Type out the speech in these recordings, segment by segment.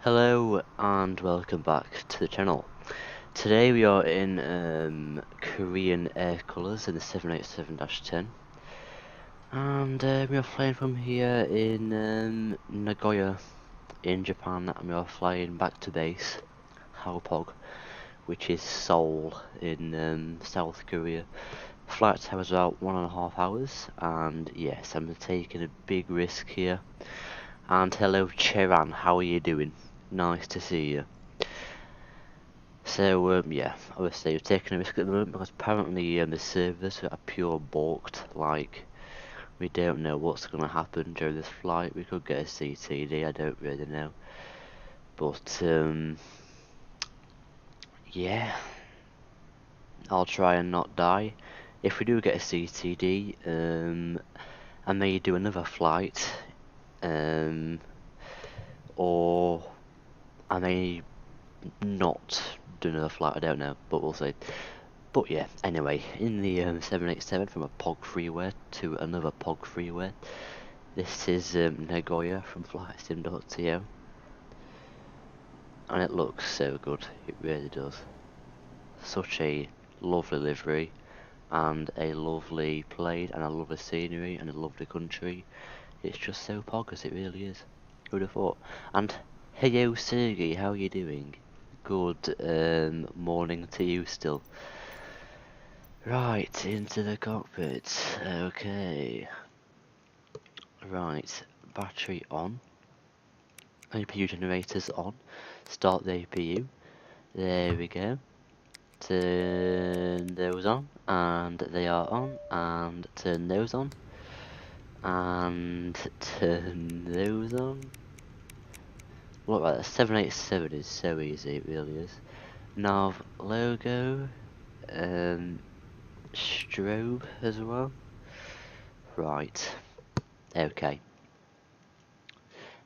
Hello and welcome back to the channel. Today we are in Korean air colours in the 787-10 and we are flying from here in Nagoya in Japan, and we are flying back to base Haopog, which is Seoul in South Korea. Flight time is about 1.5 hours, and yes, I'm taking a big risk here. And hello Cheran, how are you doing? Nice to see you. So yeah, obviously we're taking a risk at the moment because apparently the servers are pure balked. Like, we don't know what's going to happen during this flight. We could get a CTD, I don't really know. But yeah, I'll try and not die. If we do get a CTD, I may do another flight, or I may not do another flight, I don't know, but we'll see. But yeah, anyway, in the 787 from a POG freeware to another POG freeware. This is Nagoya from flightsim.to, and it looks so good, it really does. Such a lovely livery, and a lovely plane, and a lovely scenery, and a lovely country. It's just so poggers, it really is. Who would have thought? And heyo Sergey, how are you doing? Good morning to you still. Right, into the cockpit. Okay. Right, battery on. APU generators on. Start the APU. There we go. Turn those on, and they are on, and turn those on, and turn those on. Look, right, the 787 is so easy, it really is. Nav logo, strobe as well. Right, okay.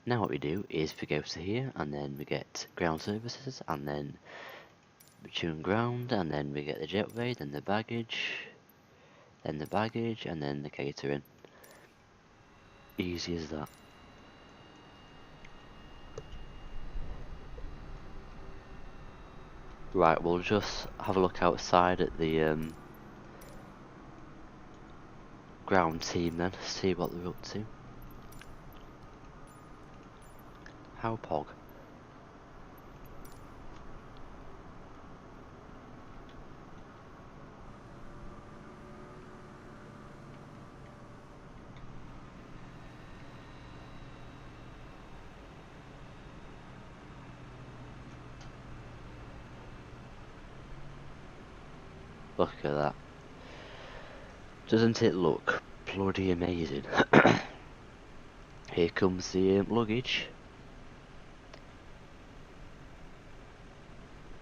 Now what we do is we go to here, and then we get ground services, and then we tune ground, and then we get the jetway, then the baggage, and then the catering. Easy as that. Right, we'll just have a look outside at the ground team then, see what they're up to. How pog. Look at that. Doesn't it look bloody amazing? Here comes the luggage.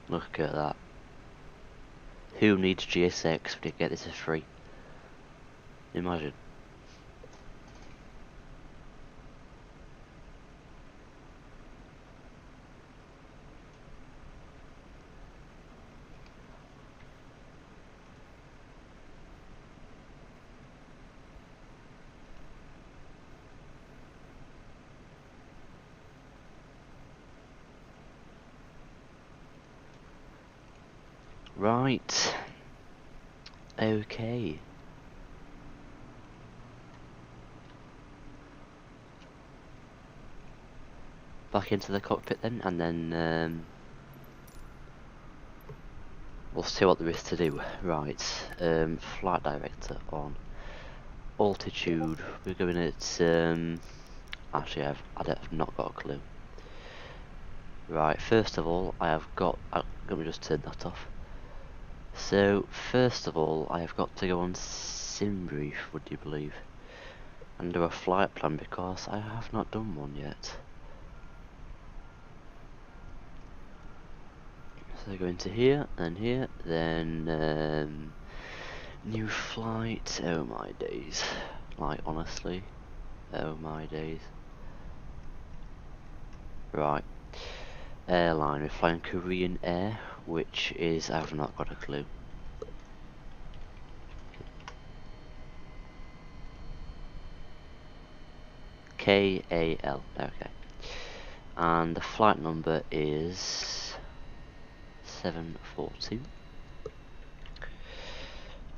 Look at that. Who needs GSX when you get this for free? Imagine. Right. Okay. Back into the cockpit then, and then we'll see what there is to do. Right. Flight director on. Altitude. We're going at actually I've not got a clue. Right, first of all, let me just turn that off. So, first of all, I have got to go on SimBrief, would you believe, and do a flight plan, because I have not done one yet. So go into here, then new flight. Oh my days, like honestly, oh my days. Right, airline, we're flying Korean Air, which is, I have not got a clue. KAL, okay. and the flight number is 742.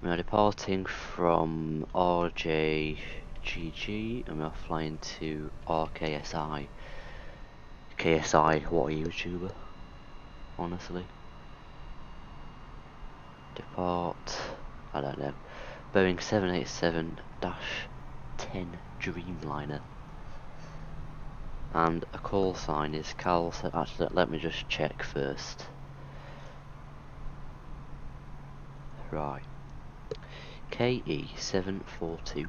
We are departing from RJGG and we are flying to RKSI. KSI, what a YouTuber, honestly. Depart, I don't know. Boeing 787-10 Dreamliner. And a call sign is Cal. Actually, let me just check first. Right. KE742.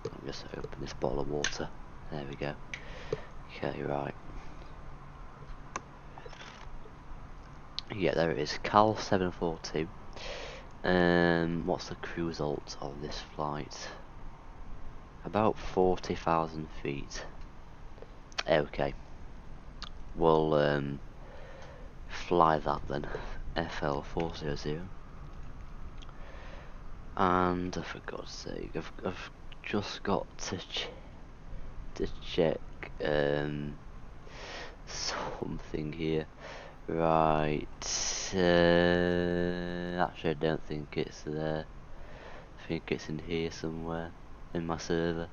Let me just open this bottle of water. There we go. Okay, right. Yeah, there it is. Cal 742. What's the crew result of this flight? About 40,000 feet. Okay. We'll fly that then. FL400. And for God's sake, I've just got to check something here. Right. Actually, I don't think it's there. I think it's in here somewhere in my server.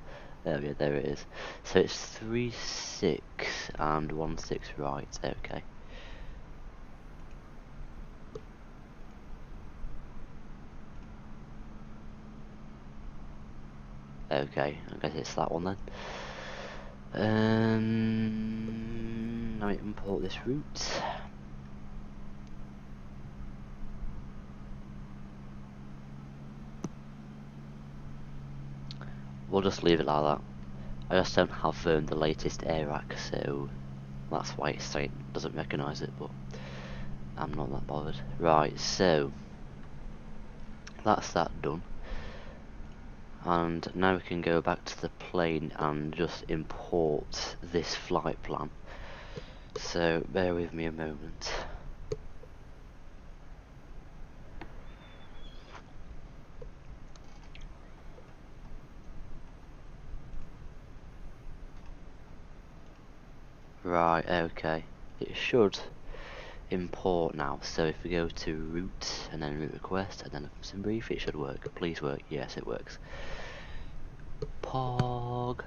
Oh yeah, there it is. So it's 36 and 16 right. Okay. Okay, I guess it's that one then. Let me import this route. We'll just leave it like that. I just don't have the latest AirRack, so that's why it's saying it doesn't recognise it, but I'm not that bothered. Right, so that's that done. And now we can go back to the plane and just import this flight plan. So bear with me a moment. Right, okay. It should import now. So if we go to route and then route request and then some brief, it should work. Please work. Yes, it works. Pog.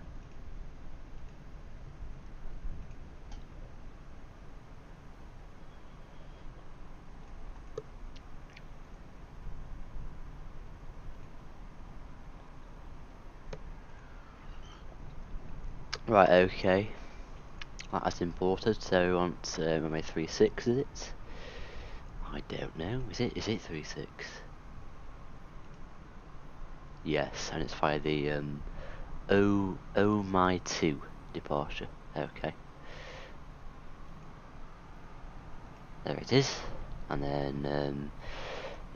Right, okay. That's imported. So we want runway 36, is it? I don't know. Is it 36? Yes, and it's via the oh my 2 departure. Okay. There it is. And then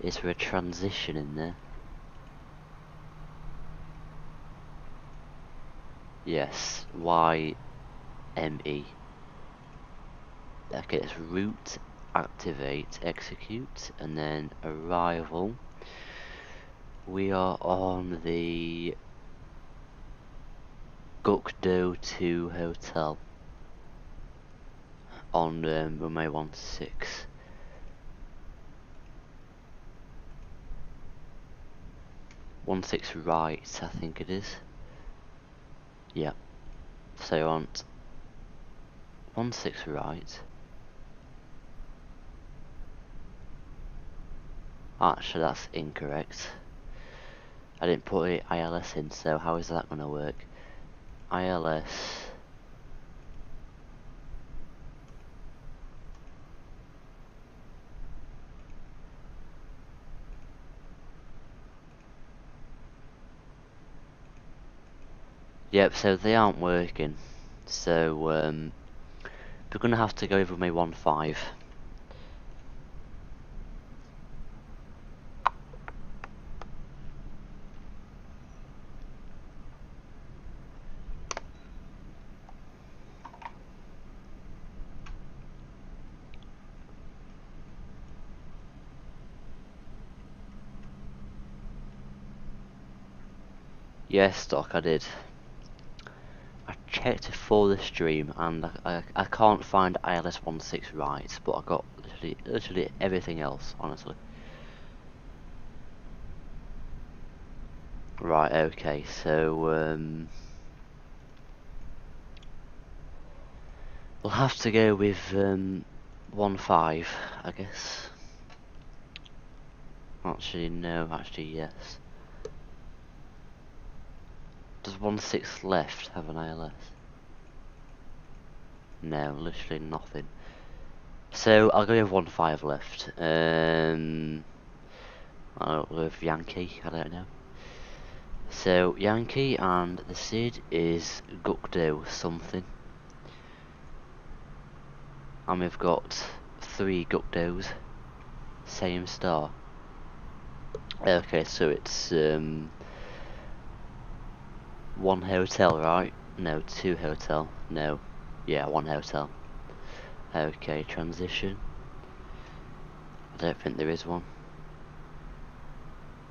is there a transition in there? Yes, YME. Okay, it's route, activate, execute, and then arrival. We are on the Gukdo 2 hotel on runway 16. 16 right, I think it is. Yeah. So you want 16 right. Actually, that's incorrect. I didn't put the ILS in, so how is that going to work? ILS. Yep, so they aren't working. So we're going to have to go over my 15. Yes, Doc, I did. I checked for the stream and I can't find ILS-16 right, but I got literally everything else, honestly. Right, okay, so we'll have to go with 1.5, I guess. Actually, no, actually, yes. Does 1.6 left have an ILS? No, literally nothing. So I'll go with 1.5 left. I'll go with Yankee, I don't know. So Yankee and the SID is Gukdo something. And we've got 3 Gukdos. Same star. Okay, so it's 1 hotel, right? No, 2 hotel. No. Yeah, 1 hotel. Okay, transition. I don't think there is one.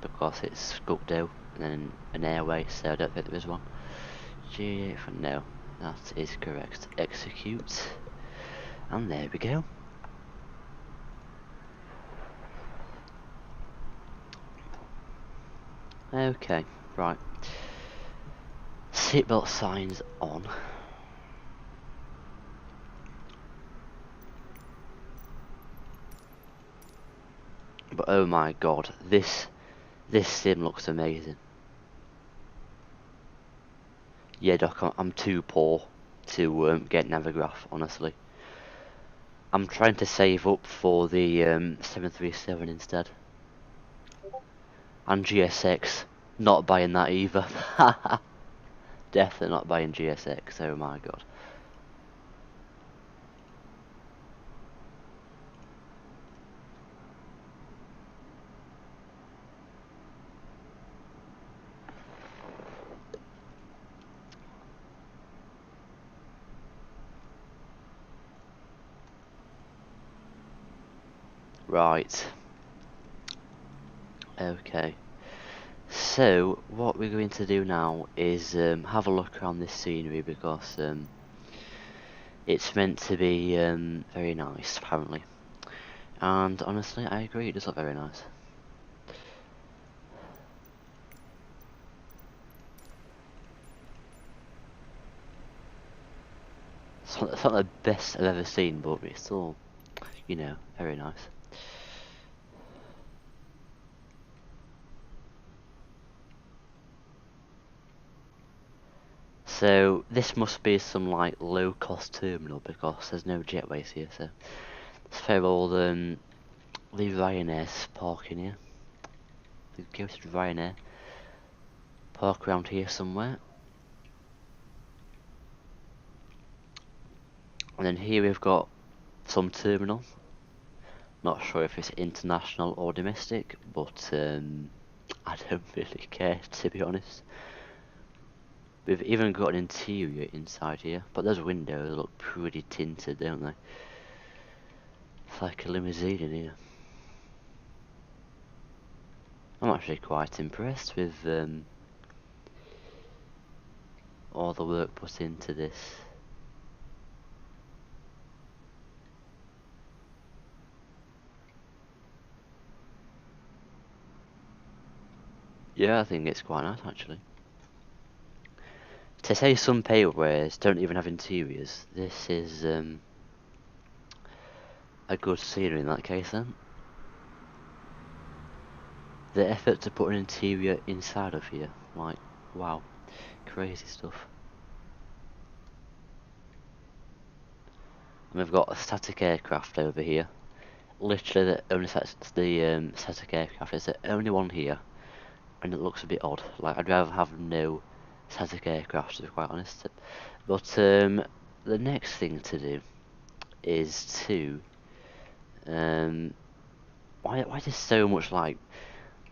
Because it's Gukdo and then an airway, so I don't think there is one. No, that is correct. Execute. And there we go. Okay, right. Seatbelt signs on. But oh my god, this sim looks amazing. Yeah, Doc, I'm too poor to get Navigraph, honestly. I'm trying to save up for the 737 instead. And GSX, not buying that either. Definitely not buying GSX, oh my god. Right. Okay. So, what we're going to do now is have a look around this scenery because it's meant to be very nice, apparently. And honestly, I agree, it does look very nice. It's not the best I've ever seen, but it's still, you know, very nice. So this must be some like low-cost terminal because there's no jetways here. So it's where all the Ryanair's parking here. The go to Ryanair. Park around here somewhere. And then here we've got some terminal. Not sure if it's international or domestic, but I don't really care, to be honest. We've even got an interior inside here, but those windows look pretty tinted, don't they? It's like a limousine in here. I'm actually quite impressed with all the work put into this. Yeah, I think it's quite nice actually. To say some palewares don't even have interiors, this is a good scenery in that case then. The effort to put an interior inside of here, like, wow, crazy stuff. And we've got a static aircraft over here. Literally the only static aircraft is the only one here, and it looks a bit odd. Like, I'd rather have no static aircraft, to be quite honest. But the next thing to do is to why there's so much like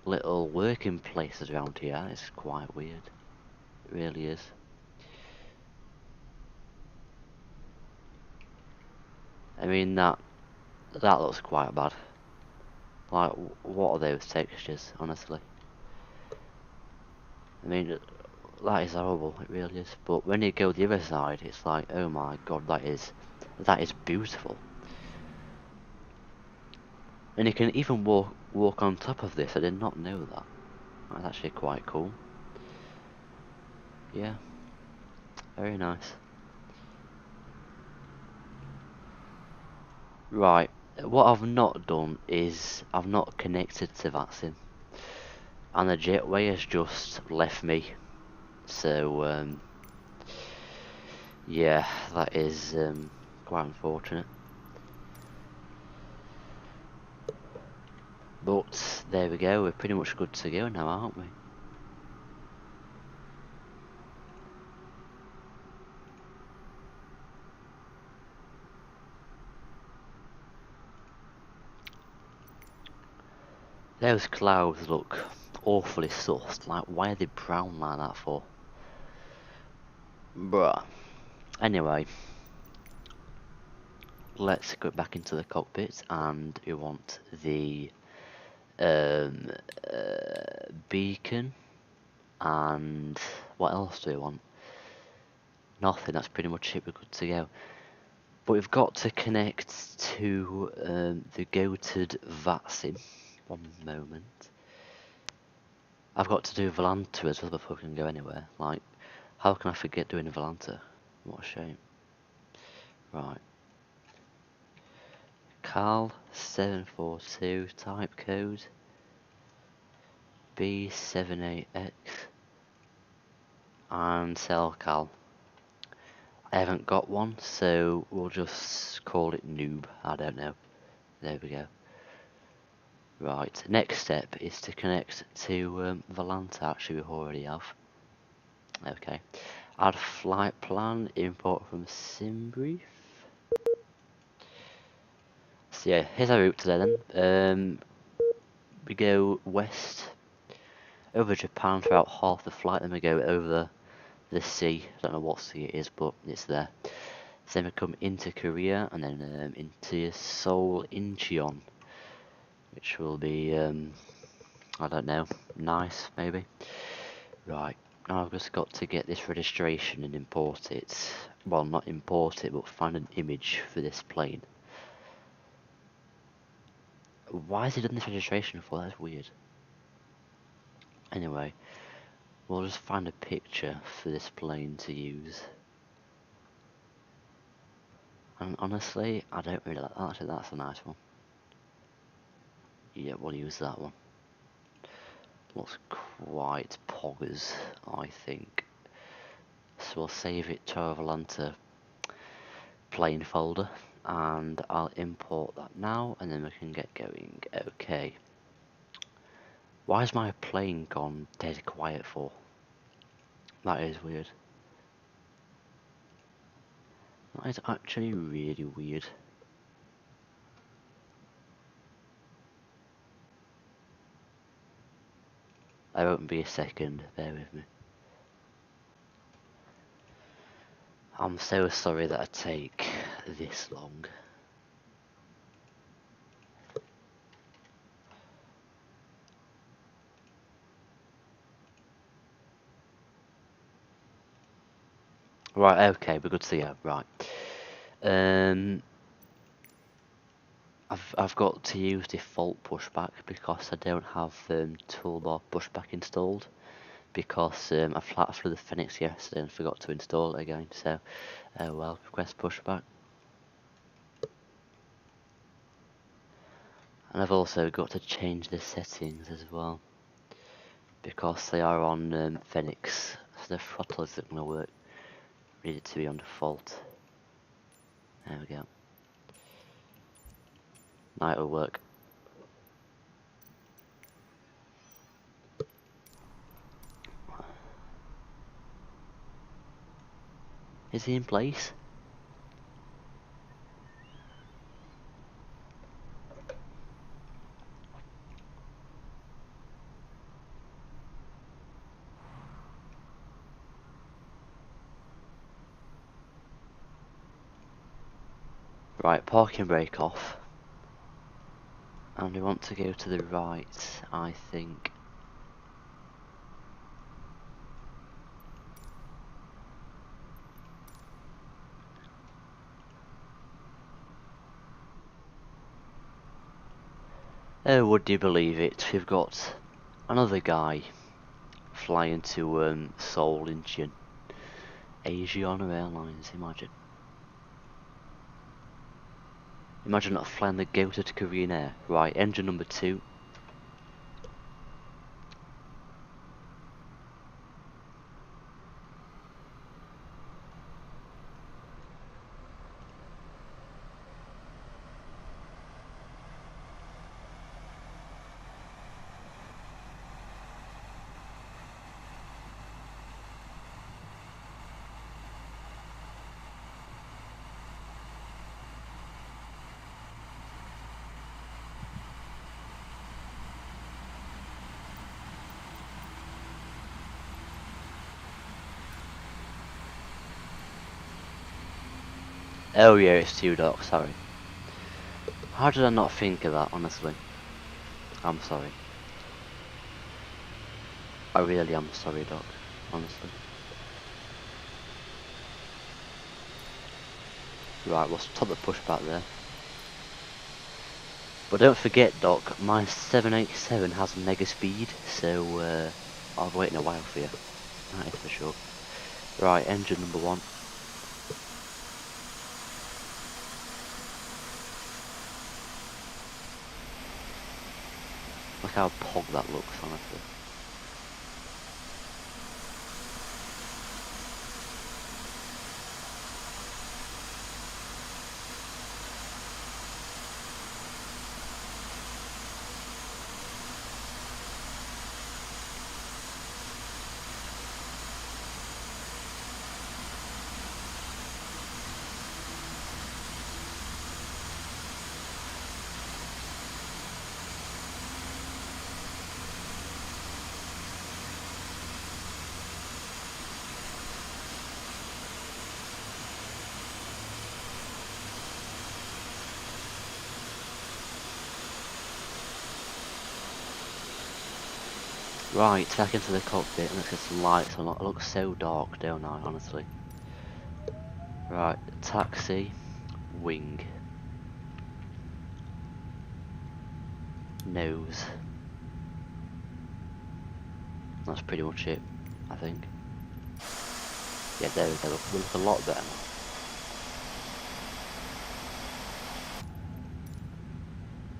little working places around here? It's quite weird. It really is. I mean that looks quite bad. Like, what are those textures, honestly? I mean, That is horrible, it really is. But when you go the other side, it's like, oh my god, that is beautiful. And you can even walk on top of this. I did not know that. That's actually quite cool. Yeah, very nice. Right, what I've not done is I've not connected to Vatsim, and the jetway has just left me. So yeah, that is quite unfortunate. But there we go, we're pretty much good to go now, aren't we? Those clouds look awfully sus. Like, why are they brown like that for? Bruh. Anyway, let's go back into the cockpit, and we want the um, beacon, and what else do we want? Nothing, that's pretty much it, we're good to go. But we've got to connect to the goated Vatsim. One moment. I've got to do Volanta as well before we can go anywhere. Like, how can I forget doing Volanta? What a shame. Right. KE742 type code B78X and sell Cal. I haven't got one, so we'll just call it noob. I don't know. There we go. Right, next step is to connect to Volanta. Actually, we already have. Okay. Add flight plan, import from SimBrief. So yeah, here's our route today then. We go west over Japan for about half the flight, then we go over the sea. I don't know what sea it is, but it's there. So then we come into Korea and then into Seoul, Incheon, which will be I don't know, nice maybe. Right, now I've just got to get this registration and import it. Well, not import it, but find an image for this plane. Why has he done this registration for? That's weird. Anyway, we'll just find a picture for this plane to use. And honestly, I don't really like that. Actually, that's a nice one. Yeah, we'll use that one. Looks quite poggers, I think. So we'll save it to our Volanta plane folder, and I'll import that now, and then we can get going. Okay. Why is my plane gone dead quiet for? That is weird. That is actually really weird. I won't be a second, bear with me. I'm so sorry that I take this long. Right, okay, we're good to go. Right. I've got to use default pushback because I don't have toolbar pushback installed, because I flat flew the Phoenix yesterday and forgot to install it again. So, well, request pushback. And I've also got to change the settings as well, because they are on Phoenix, so the throttle isn't going to work. Need it to be on default. There we go. Now it'll work. Is he in place? Right, parking brake off. And we want to go to the right, I think. Oh, would you believe it? We've got another guy flying to Seoul in Asiana Airlines. Imagine not flying the Geoguessr to Korean Air. Right, engine number 2. Oh yeah, it's 2 Doc, sorry. How did I not think of that, honestly? I'm sorry. I really am sorry, Doc, honestly. Right, we'll stop the pushback there. But don't forget, Doc, my 787 has mega speed, so I'll be waiting a while for you. That is for sure. Right, engine number 1. Look how pog that looks, honestly. Right, back into the cockpit and let's get some lights on. It looks so dark, don't I, honestly. Right, taxi, wing, nose. That's pretty much it, I think. Yeah, there we go, we look a lot better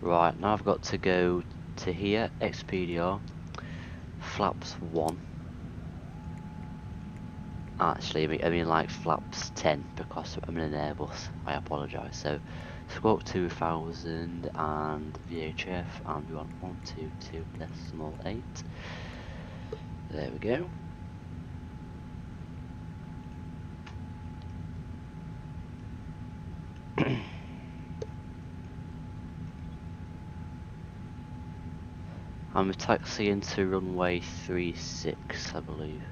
now. Right, now I've got to go to here, XPDR, flaps 1. Actually, I mean like flaps 10 because I'm in an Airbus, I apologise. So, squawk 2000 and VHF, and we want 122.8. There we go. I'm taxiing to runway 36, I believe.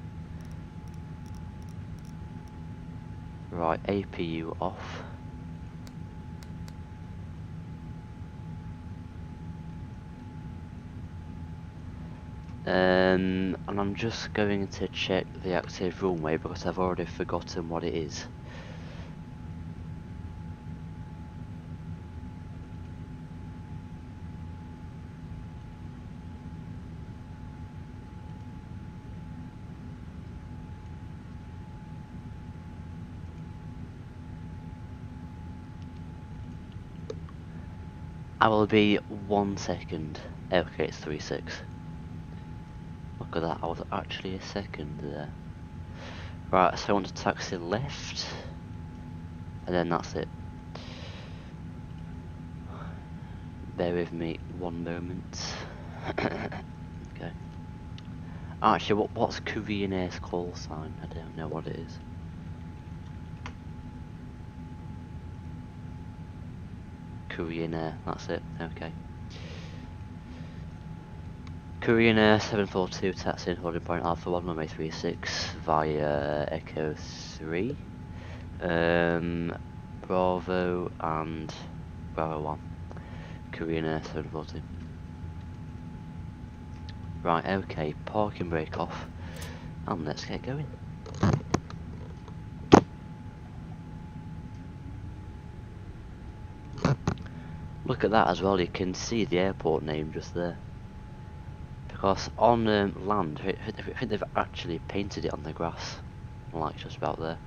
Right, APU off. And I'm just going to check the active runway because I've already forgotten what it is. I will be 1 second. Okay, it's 36. Look at that, I was actually a second there. Right, so I want to taxi left, and then that's it. Bear with me 1 moment. Okay. Actually, what's Korean Air's call sign? I don't know what it is. Korean Air, that's it, okay. Korean Air 742 taxiing holding point Alpha 1 runway 36 via Echo 3. Bravo and Bravo 1. Korean Air 742. Right, okay, parking brake off. And let's get going. Look at that as well, you can see the airport name just there. Because on land, I think they've actually painted it on the grass. Like just about there.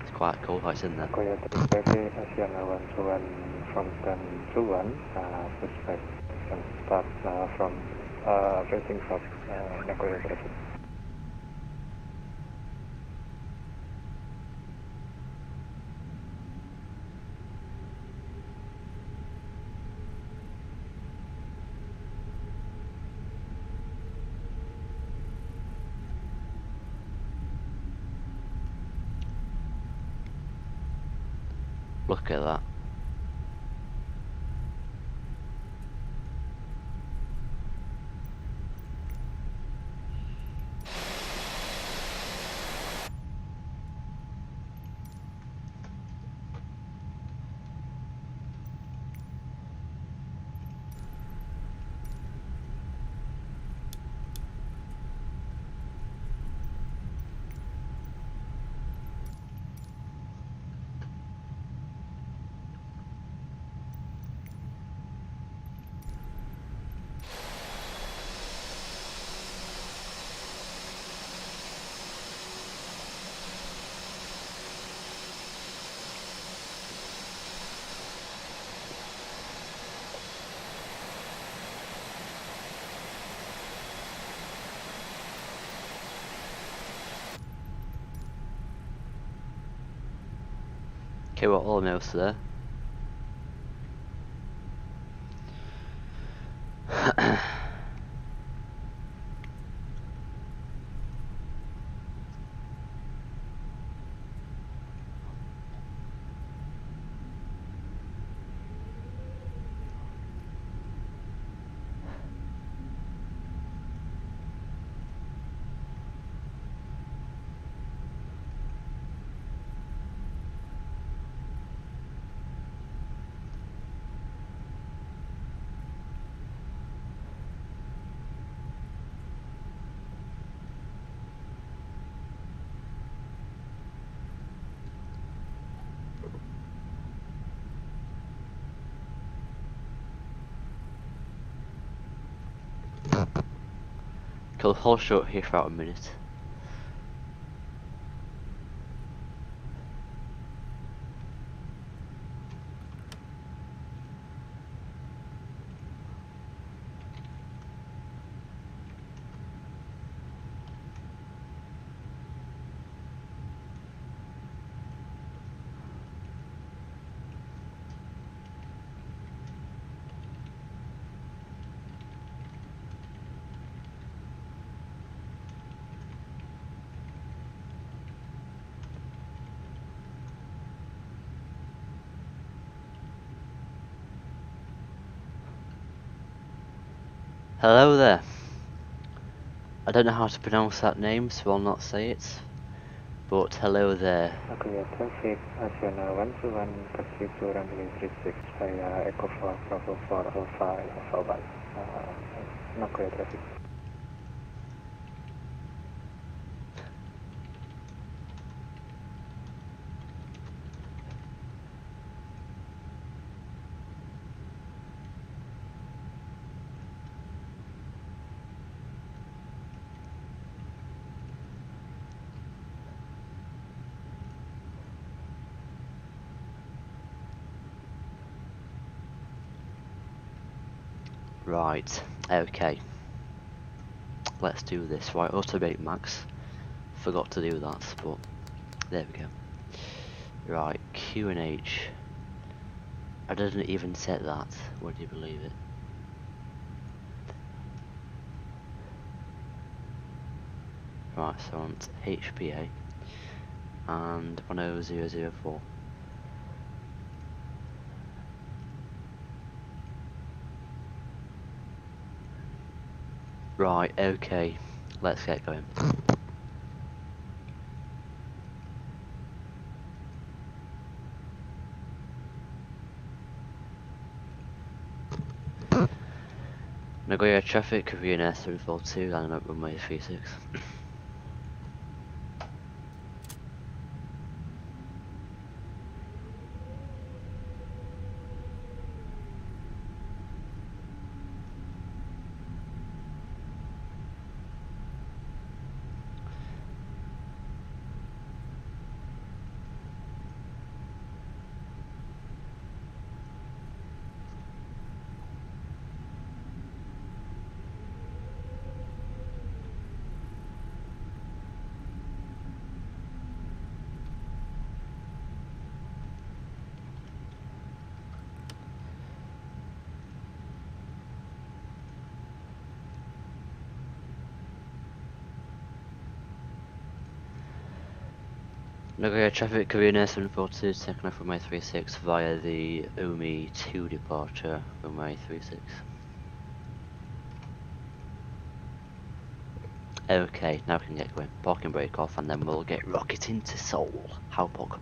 It's quite cool how it's in there. Nagoya 330, Asiana 121 from turn 21, Pushback can start from facing south, Nagoya traffic. Look at that. Okay, we're almost there. Cool, hold short here for about a minute. Hello there. I don't know how to pronounce that name, so I'll not say it. But hello there. Nagoya traffic, Asiana 121, taxi to runway 36 via Echo 4, Bravo 4, Alpha, Alpha 1, Nagoya traffic. Right, okay. Let's do this. Right, automate max. Forgot to do that, but there we go. Right, Q and H. I didn't even set that. Would you believe it? Right, so on HPA and 10004. Right, okay. Let's get going. Nagoya traffic, Korean Air 742, landing at runway 36. Nagoya traffic, Korean Air 742, taking off runway 36 via the Umi 2 departure, runway 36. Okay, now we can get going. Parking brake off and then we'll get rocketing to Seoul. How pog.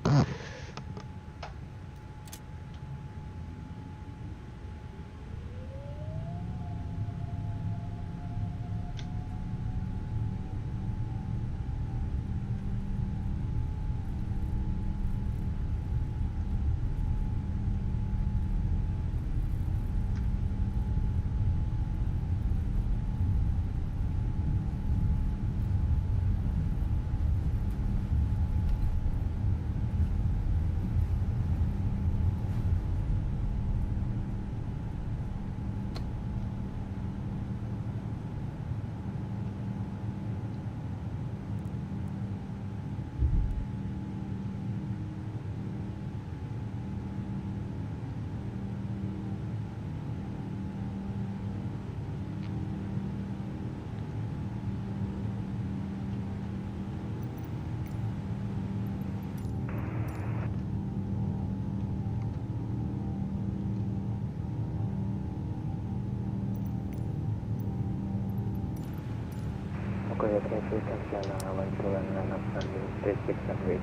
Nagoya traffic, Asiana 121 up runway 36 and wait,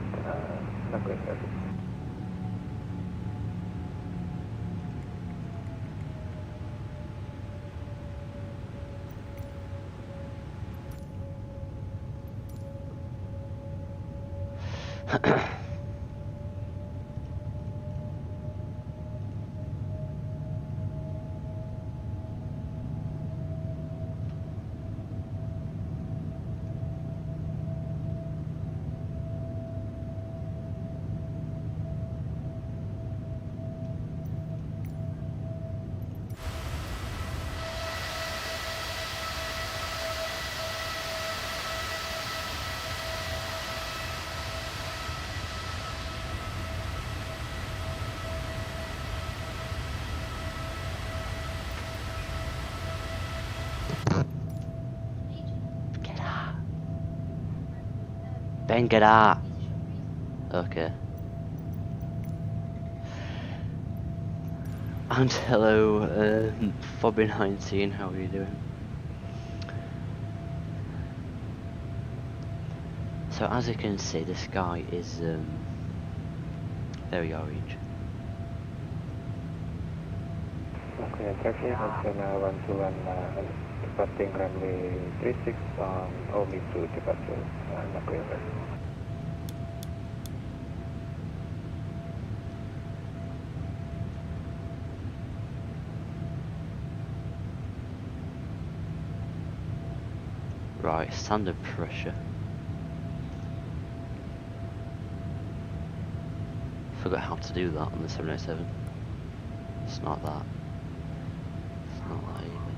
Nagoya traffic. Ben, get out! Okay. And hello, Fobbin19, how are you doing? So as you can see, the sky is very orange. Nagoya traffic, Asiana 121 departing runway 36 on Umi 2 departure, Nagoya traffic. Right, standard pressure. Forgot how to do that on the 707. It's not that. It's not that even.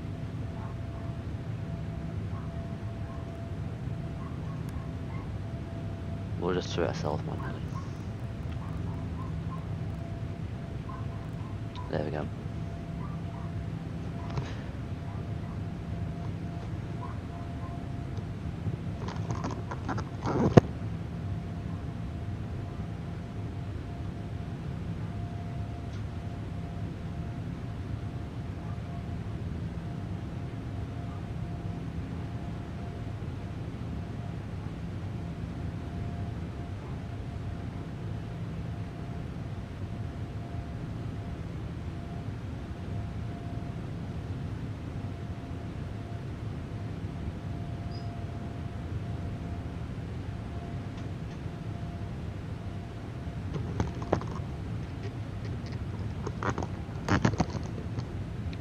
We'll just do it ourselves manually. There we go.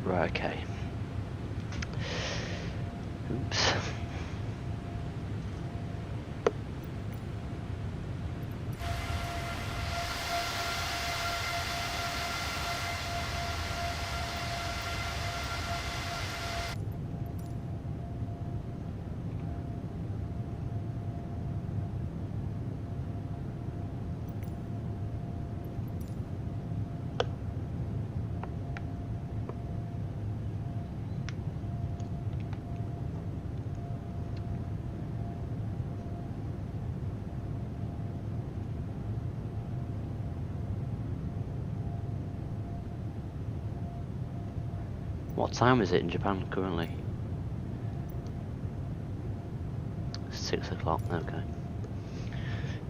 Right, okay. Oops. What time is it in Japan currently? 6 o'clock, okay.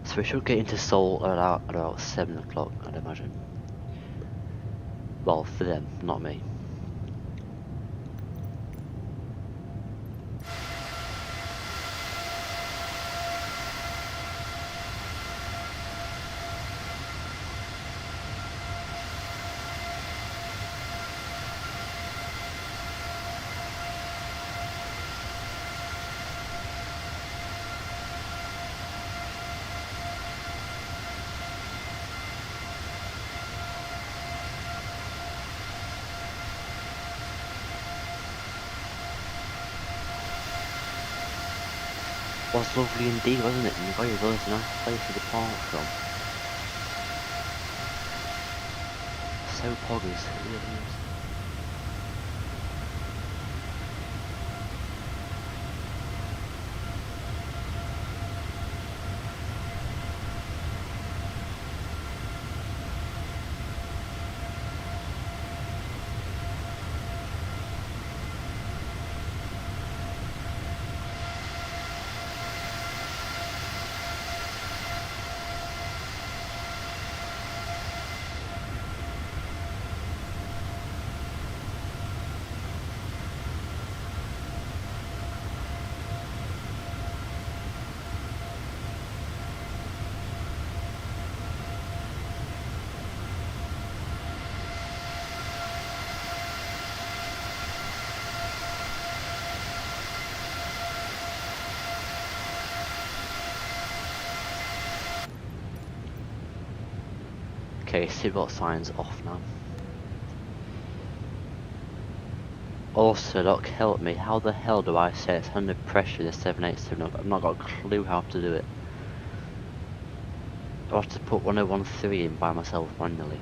So we should get into Seoul at about 7 o'clock, I'd imagine. Well, for them, not me. Was lovely indeed, wasn't it? Nagoya was a nice place to depart from. So poggers, it really is. Okay, seatbelt signs off now. Also, Doc, help me. How the hell do I say it's under pressure in the 787? I've not got a clue how to do it. I have to put 1013 in by myself manually.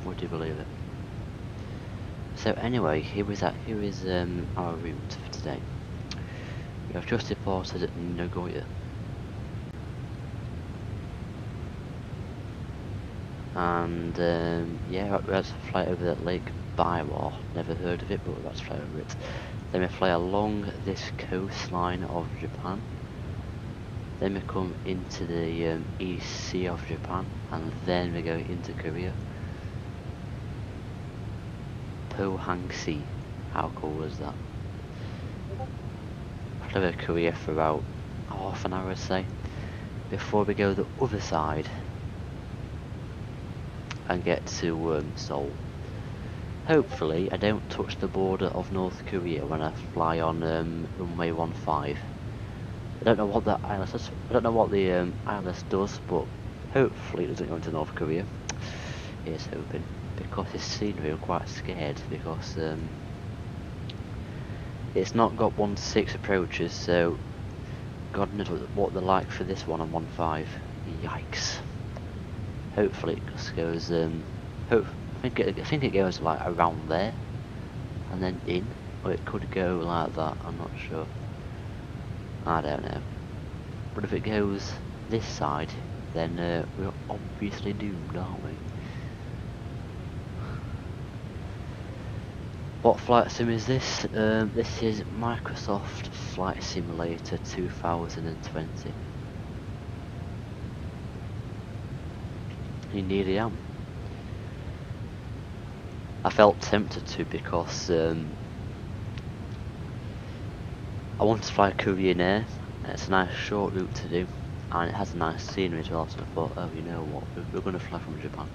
Would you believe it? So anyway, here is our route for today. We have just departed at Nagoya. And yeah, we have to fly over that Lake Biwa. Never heard of it, but we're about to fly over it. Then we fly along this coastline of Japan. Then we come into the East Sea of Japan, and then we go into Korea. Pohang Sea. How cool is that? Fly over Korea for about half an hour, I'd say, before we go the other side and get to Seoul. Hopefully I don't touch the border of North Korea when I fly on runway 15. I don't know what the ILS does. I don't know what the ILS does, but hopefully it doesn't go into North Korea. Here's hoping, because this scenery I'm quite scared, because it's not got 1-6 approaches, so God knows what they're like for this one on 15. Yikes. Hopefully it just goes, I think it goes like around there, and then in, or it could go like that, I'm not sure. I don't know. But if it goes this side, then we're obviously doomed, aren't we? What flight sim is this? This is Microsoft Flight Simulator 2020. Indeed I am. I felt tempted to, because I wanted to fly Korean Air, and it's a nice short route to do, and it has a nice scenery as well, so I thought, oh, you know what, we're going to fly from Japan.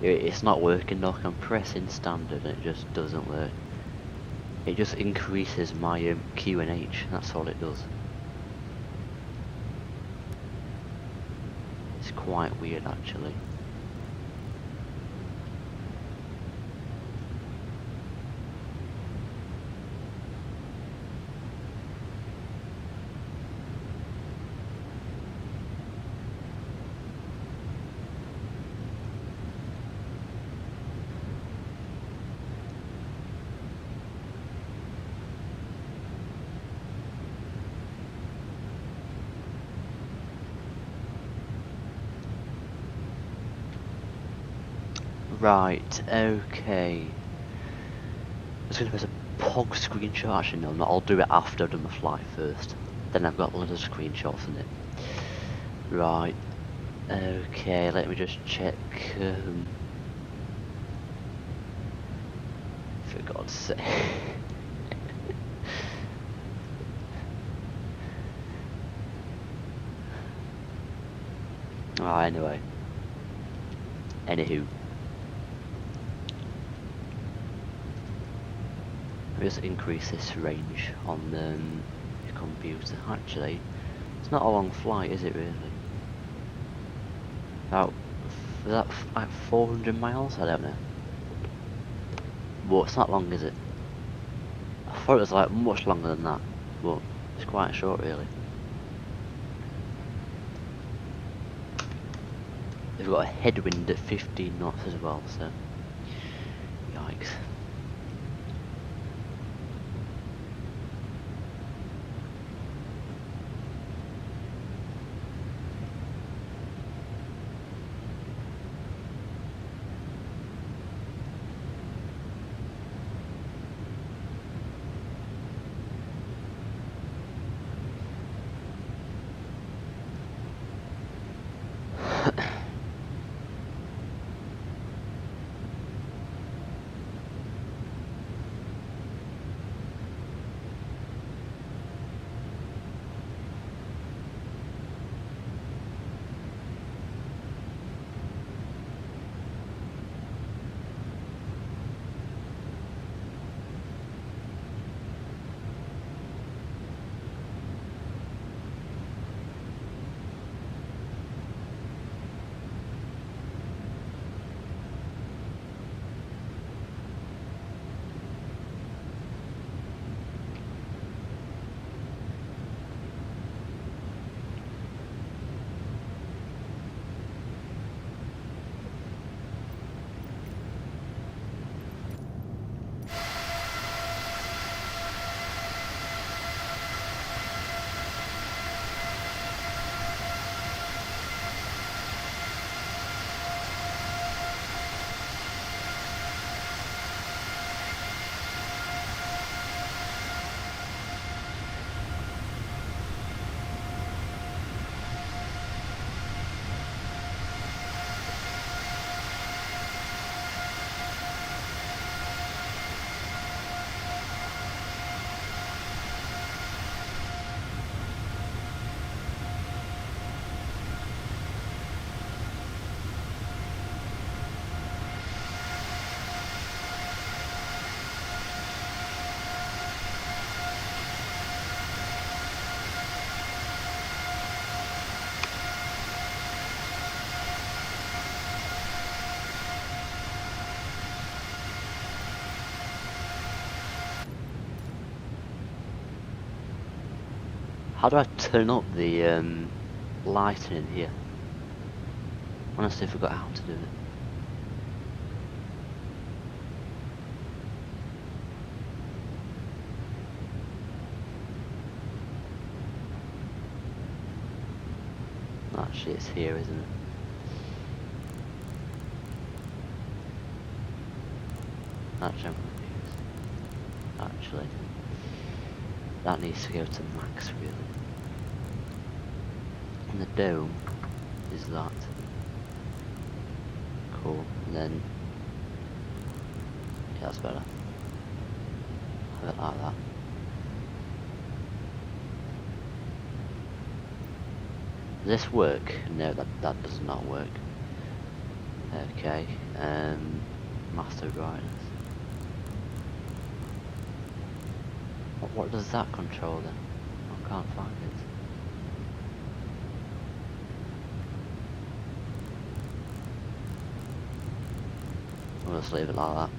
It's not working, though. I'm pressing standard and it just doesn't work. It just increases my QNH, that's all it does. It's quite weird, actually. Right, okay. was going to press a POG screenshot. Actually, no, I'll do it after I've done the flight first. Then I've got a lot of screenshots in it. Right. Okay, let me just check. For God's sake. Anyway. Anywho. Let me just increase this range on the computer. Actually, it's not a long flight, is it really? About, is that like 400 miles? I don't know. But it's not long, is it? I thought it was like much longer than that, but it's quite short really. They've got a headwind at 15 knots as well, so yikes. How do I turn up the lighting in here? Honestly, I forgot how to do it. Actually, it's here, isn't it? Actually, I'm confused. Actually, that needs to go to max, really. And the dome is that. Cool. And then, yeah, that's better. Have it like that. Does this work? No, that does not work. Okay. Master brightness. What does that control then? I can't find it. I'll just leave it like that.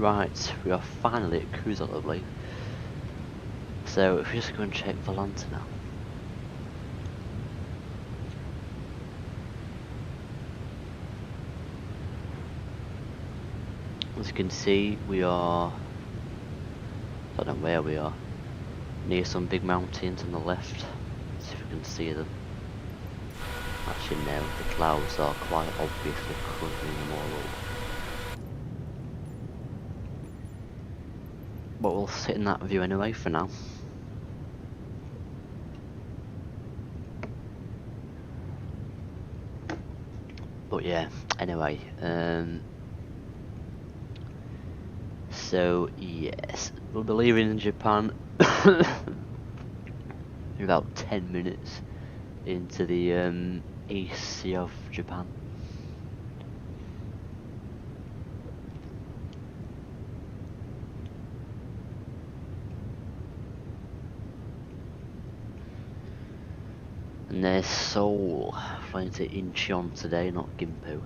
Right, we are finally at cruise level. So if we just go and check Volanta now. As you can see, we are, I don't know where we are, near some big mountains on the left. Let's see if we can see them. Actually no, the clouds are quite obviously covering them all up. But we'll sit in that view anyway for now. But yeah, anyway, so yes, we'll be leaving Japan in about 10 minutes into the East Sea of Japan. And there's Seoul, flying to Incheon today, not Gimpo.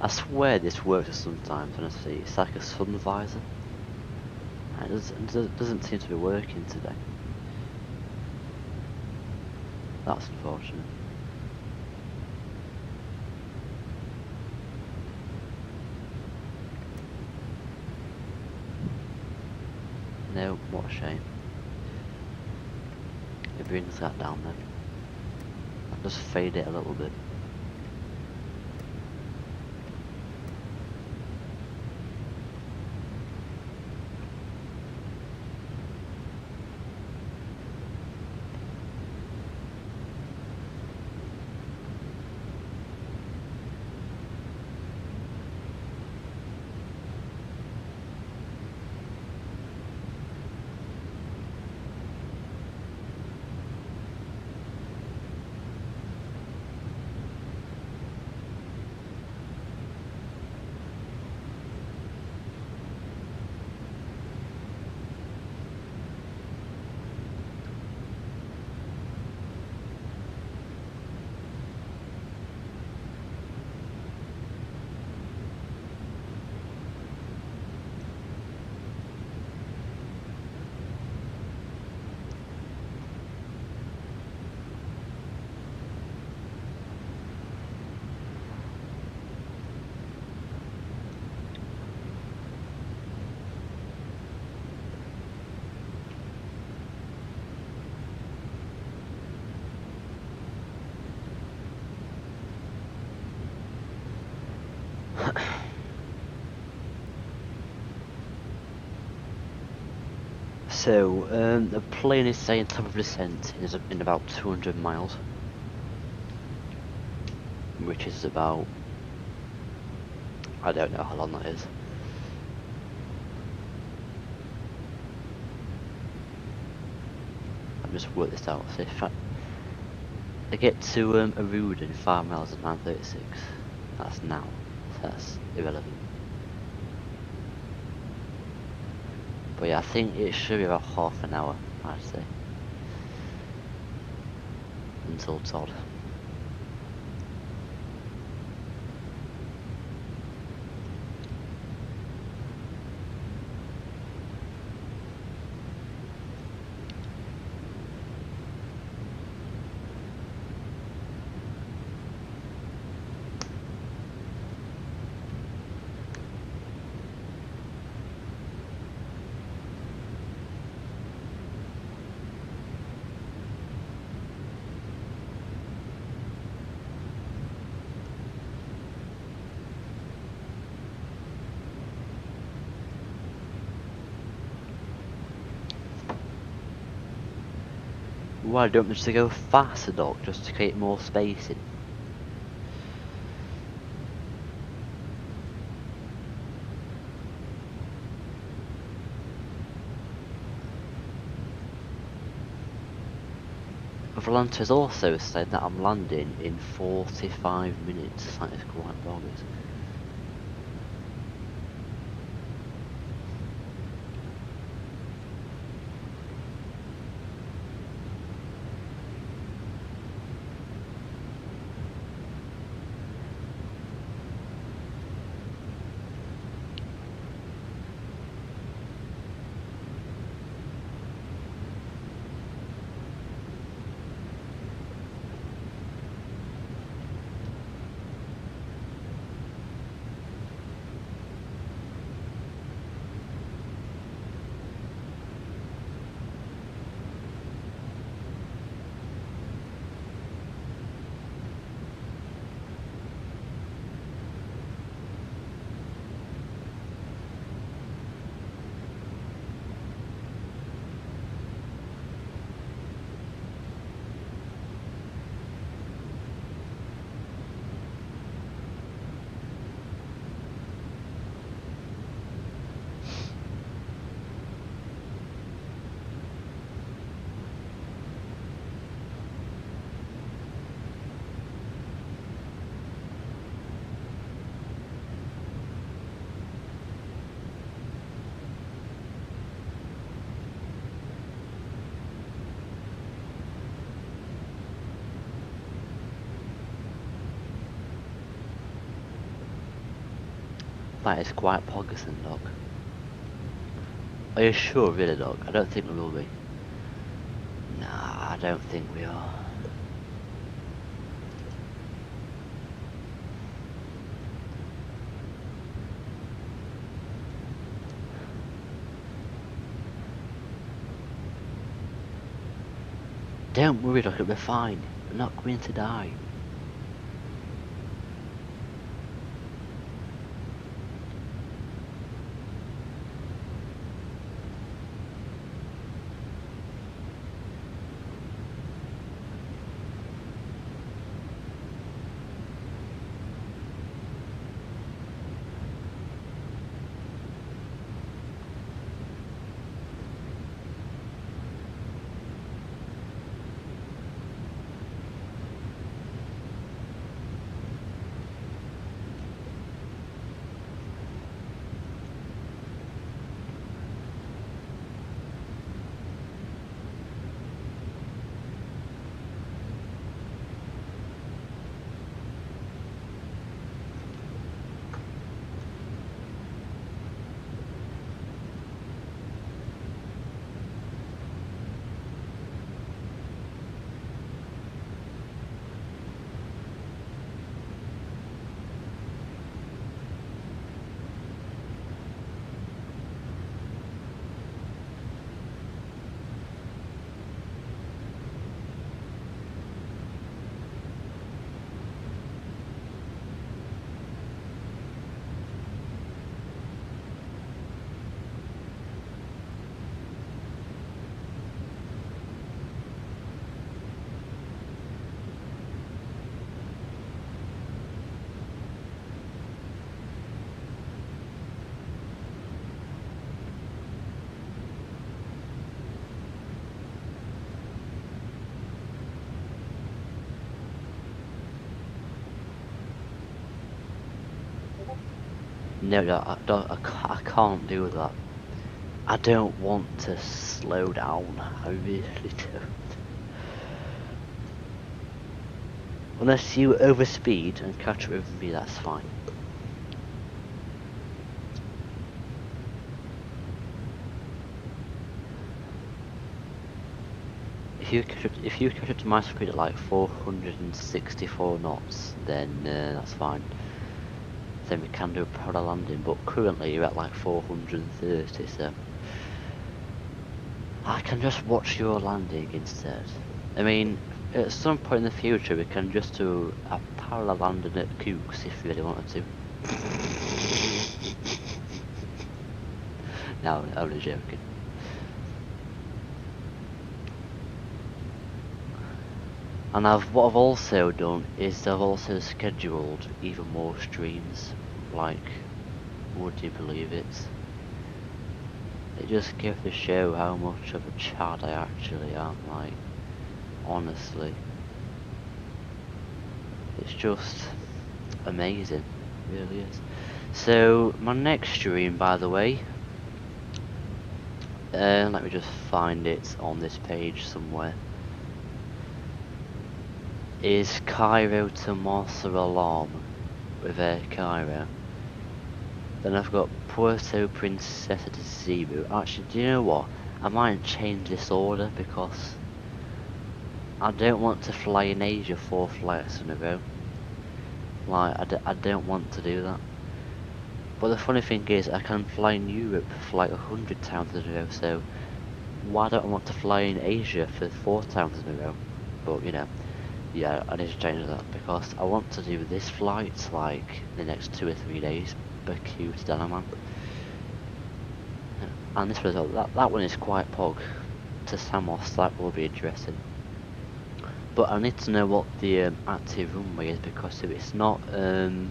I swear this works sometimes, honestly. It's like a sun visor. And it doesn't seem to be working today. That's unfortunate. No, what a shame. It brings that down then. I'll just fade it a little bit. So, the plane is saying top of descent is in about 200 miles. Which is about... I don't know how long that is. I'll just work this out. So if I get to Aruda in 5 miles at 9:36, that's now. So that's irrelevant. But yeah, I think it should be about half an hour, I'd say. Until Todd. Why don't we just go faster, Doc, just to create more spacing? Volante has also said that I'm landing in 45 minutes. That is quite bogus. That is quite poggison, dog. Are you sure, really, dog? I don't think we will be. Nah, I don't think we are. Don't worry, dog, it'll be fine. We're not going to die. No, I can't do that. I don't want to slow down. I really don't. Unless you overspeed and catch up with me, that's fine. If you catch up to my speed at like 464 knots, then that's fine. Then we can do a parallel landing, but currently you're at like 430, so I can just watch your landing instead. I mean, at some point in the future we can just do a parallel landing at Kooks if we really wanted to. No, I'm only joking. And what I've also done is I've also scheduled even more streams, like, would you believe it? It just goes to show how much of a chad I actually am, like, honestly. It's just amazing, it really is. So, my next stream, by the way, let me just find it on this page somewhere, is Cairo to Marsa Alam with Air Cairo. Then I've got Puerto Princesa to Cebu. Actually, do you know what? I might change this order because I don't want to fly in Asia 4 flights in a row. Like, I don't want to do that. But the funny thing is, I can fly in Europe for like 100 times in a row, so why don't I want to fly in Asia for 4 times in a row? But, you know. Yeah, I need to change that because I want to do this flight like the next 2 or 3 days, Baku to Dalaman. And this result, that one is quite pog. To Samos, that will be interesting. But I need to know what the active runway is, because if it's not the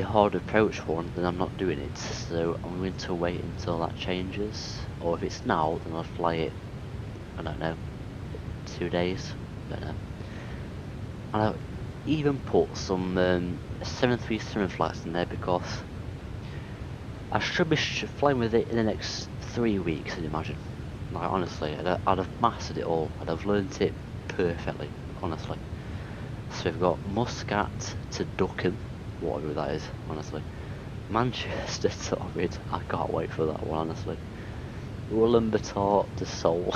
hard approach one, then I'm not doing it. So I'm going to wait until that changes, or if it's now, then I'll fly it, I don't know, 2 days. And I've even put some 737 flights in there because I should be flying with it in the next 3 weeks, I'd imagine. Like, honestly, I'd have mastered it all. I'd have learnt it perfectly, honestly. So we've got Muscat to Ducken, whatever that is, honestly. Manchester to Orid. I can't wait for that one, honestly. Ulaanbaatar to Seoul.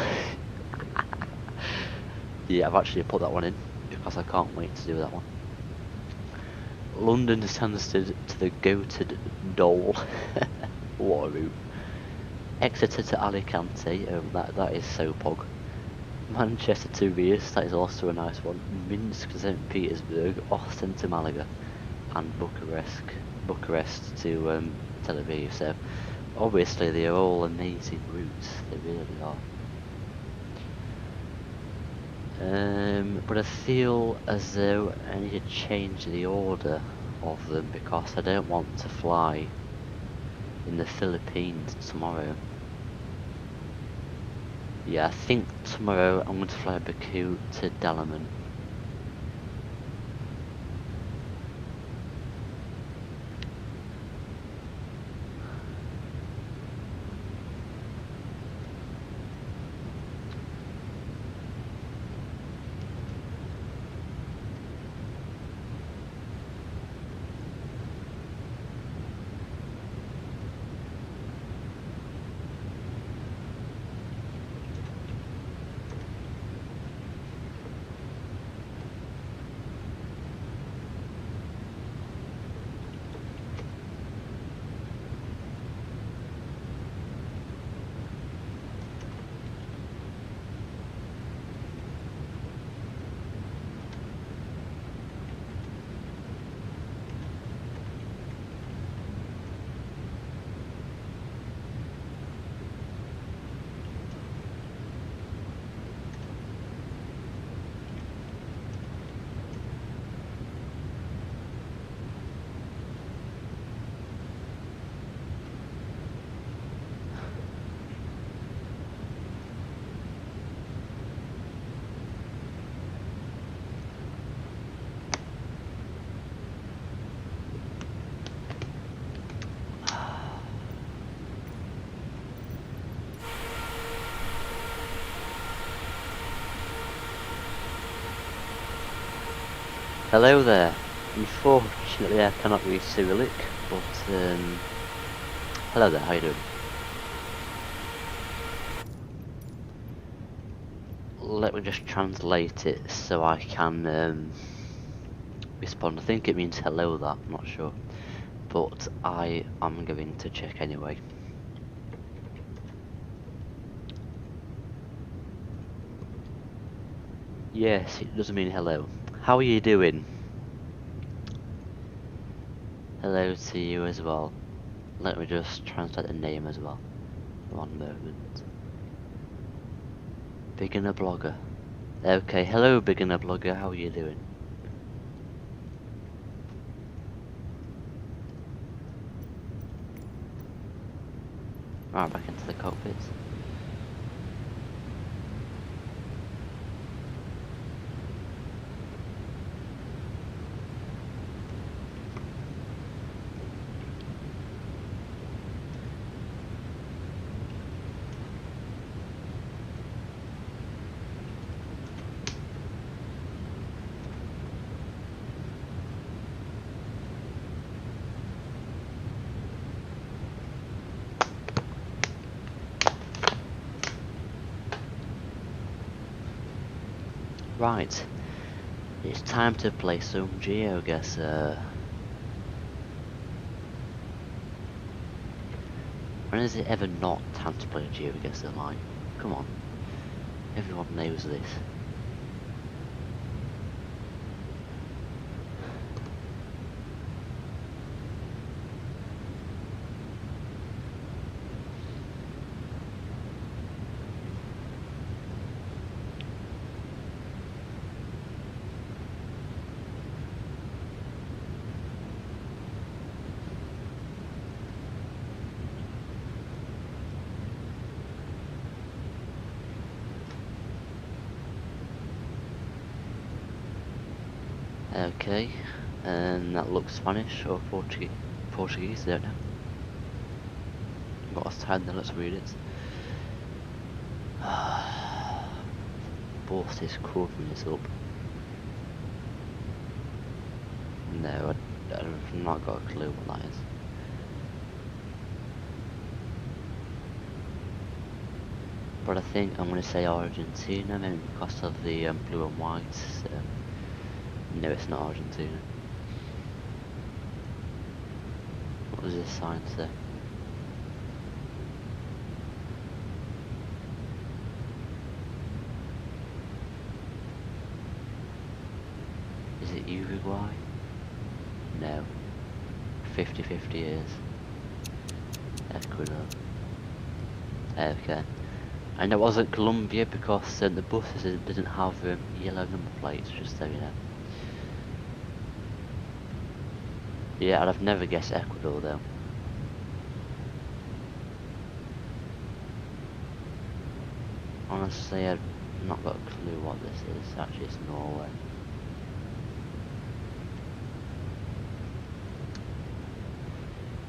Yeah, I've actually put that one in because I can't wait to do that one. London to Stansted to the goated Dole. What a route. Exeter to Alicante. That is so pog. Manchester to Reus. That is also a nice one. Minsk to St. Petersburg. Austin to Malaga. And Bucharest to Tel Aviv. So obviously they are all amazing routes. They really are. But I feel as though I need to change the order of them because I don't want to fly in the Philippines tomorrow. Yeah, I think tomorrow I'm going to fly Baku to Dalaman. Hello there. Unfortunately I cannot read Cyrillic, but hello there, how you doing? Let me just translate it so I can respond. I think it means hello that, I'm not sure. But I am going to check anyway. Yes, it does mean hello. How are you doing? Hello to you as well. Let me just translate the name as well. One moment. Beginner blogger. Okay, hello beginner blogger, how are you doing? Right, back into the cockpit. Right, it's time to play some Geoguessr. When is it ever not time to play Geoguessr? Like, come on, everyone knows this. Okay, and that looks Spanish or Portuguese, I don't know. Got us time then, let's read it. Both is covering this up. No, I've not got a clue what that is. but I think I'm going to say Argentina, maybe because of the blue and white. So no, it's not Argentina. What does this sign say? Is it Uruguay? No. 50-50 is Ecuador. Okay. And it wasn't Colombia because the buses didn't have yellow number plates, just so you know. Yeah, I'd have never guessed Ecuador though. Honestly, I've not got a clue what this is. Actually, it's Norway.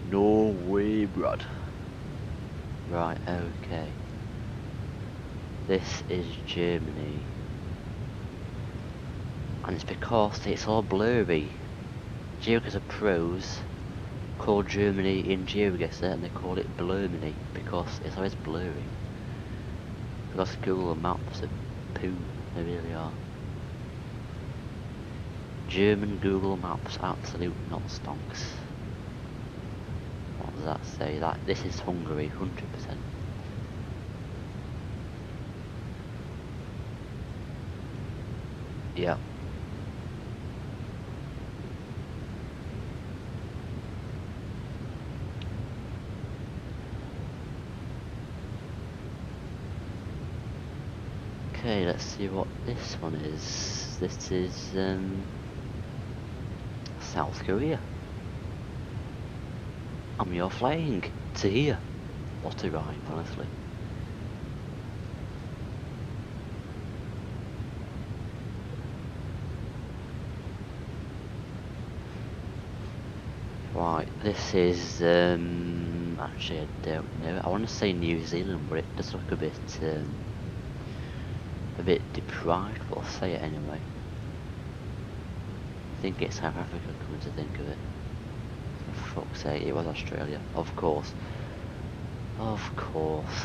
Norway, Brad. Right, okay. This is Germany. And it's because it's all blurry. Geoguessr pros call Germany in Geoguessr and they call it Blurmany because it's always blurry. Because Google Maps are poo, they really are. German Google Maps absolute not stonks. What does that say? That this is Hungary, 100%. Yeah. Okay, let's see what this one is. This is South Korea. And we are flying to here. What a rhyme, honestly. Right, this is actually I don't know. I want to say New Zealand, but it does look a bit deprived, but I'll say it anyway. I think it's South Africa, coming to think of it. For fuck's sake, it was Australia. Of course. Of course.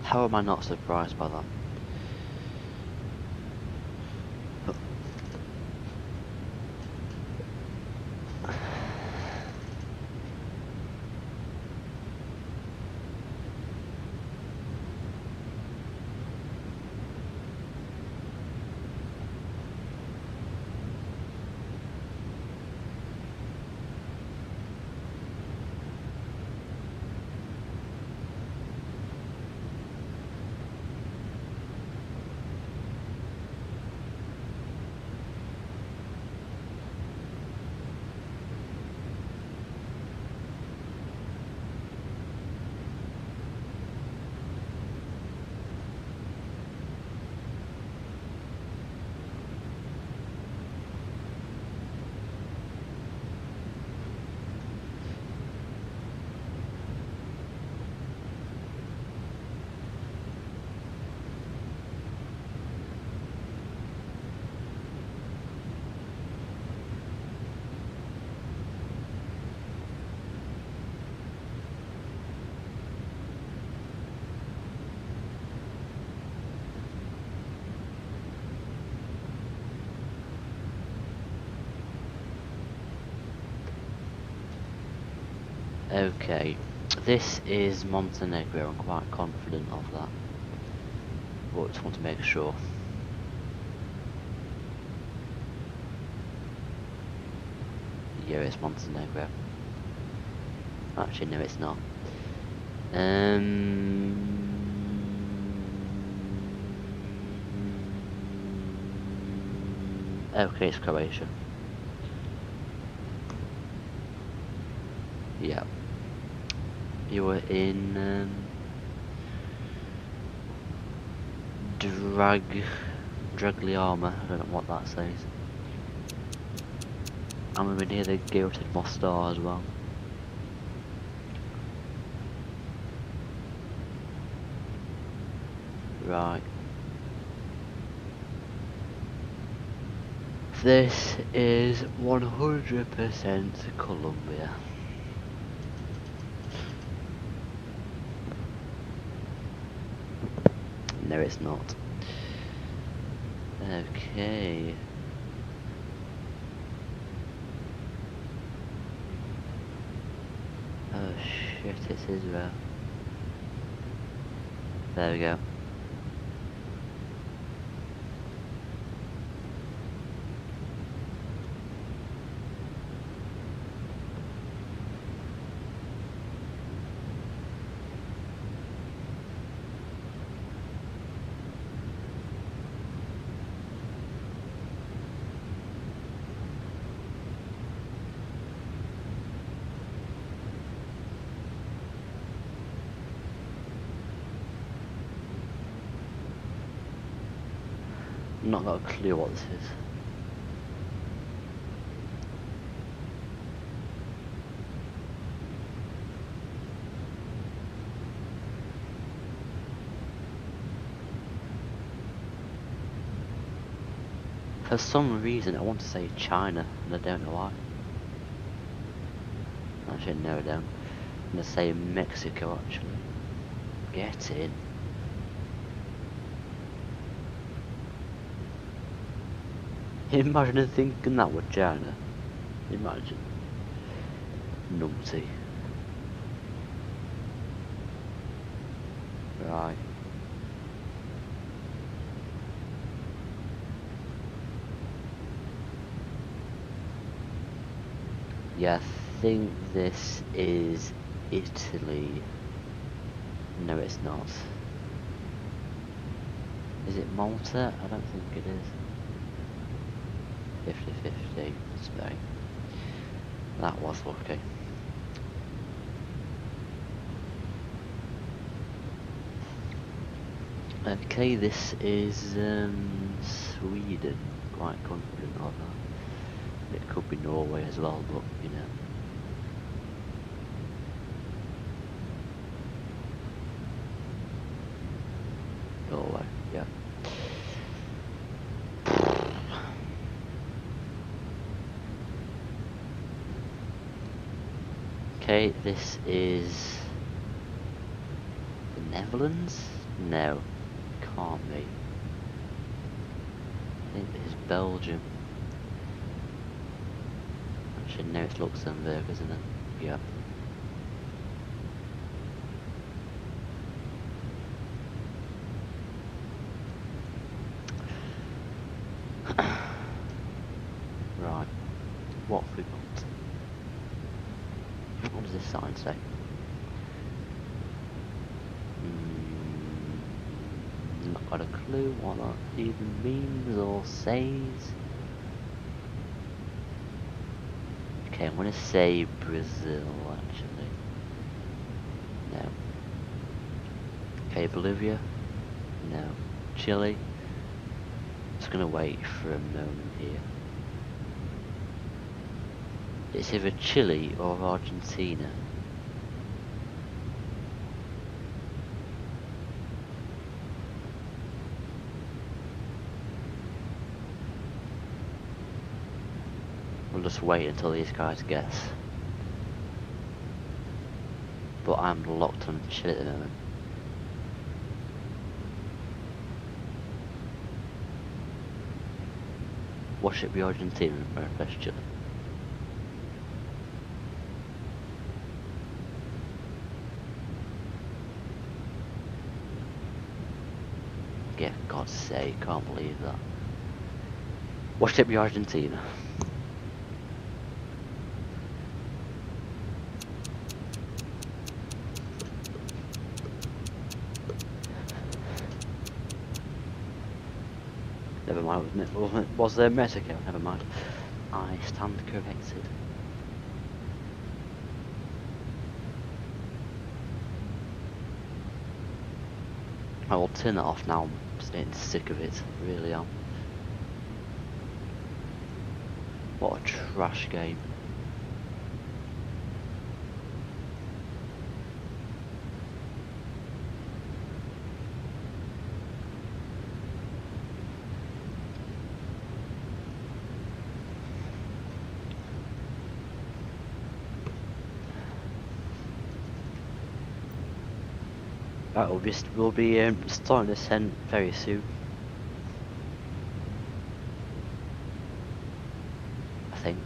How am I not surprised by that? Okay, this is Montenegro, I'm quite confident of that, but just want to make sure. Yeah, it's Montenegro. Actually, no, it's not. Okay, it's Croatia. Yeah. You were in Dragliarma, I don't know what that says. And we were near the Gilted Mostar as well. Right. This is 100% Colombia. No, it's not. Okay. Oh shit, it's Israel. There we go. Not got a clue what this is. For some reason I want to say China, and I don't know why. Actually, no, I don't. I'm gonna say Mexico, actually. Get in. Imagine thinking that was China. Imagine. Numpty. Right. Yeah, I think this is Italy. No, it's not. Is it Malta? I don't think it is. 50-50, Spain. That was lucky. Okay, this is Sweden. Quite confident of that. It could be Norway as well, but you know. Norway, yeah. Okay, this is the Netherlands? No, can't be. I think this is Belgium. Actually, no, it's Luxembourg, isn't it? Yeah. Right, what have we got? What does this sign say? Not got a clue what that even means or says. Okay, I'm gonna say Brazil, actually. No. Okay, Bolivia? No. Chile? Just gonna wait for a moment here. It's either Chile or Argentina. We'll just wait until these guys guess. But I'm locked on Chile at the moment. What should it be, Argentina or press Chile? Yeah, God's sake, can't believe that. What should it be, Argentina? Never mind, was there Mexico? Never mind. I stand corrected. I will turn that off now, I'm just getting sick of it, really am. What a trash game. We'll be starting the ascent very soon. I think.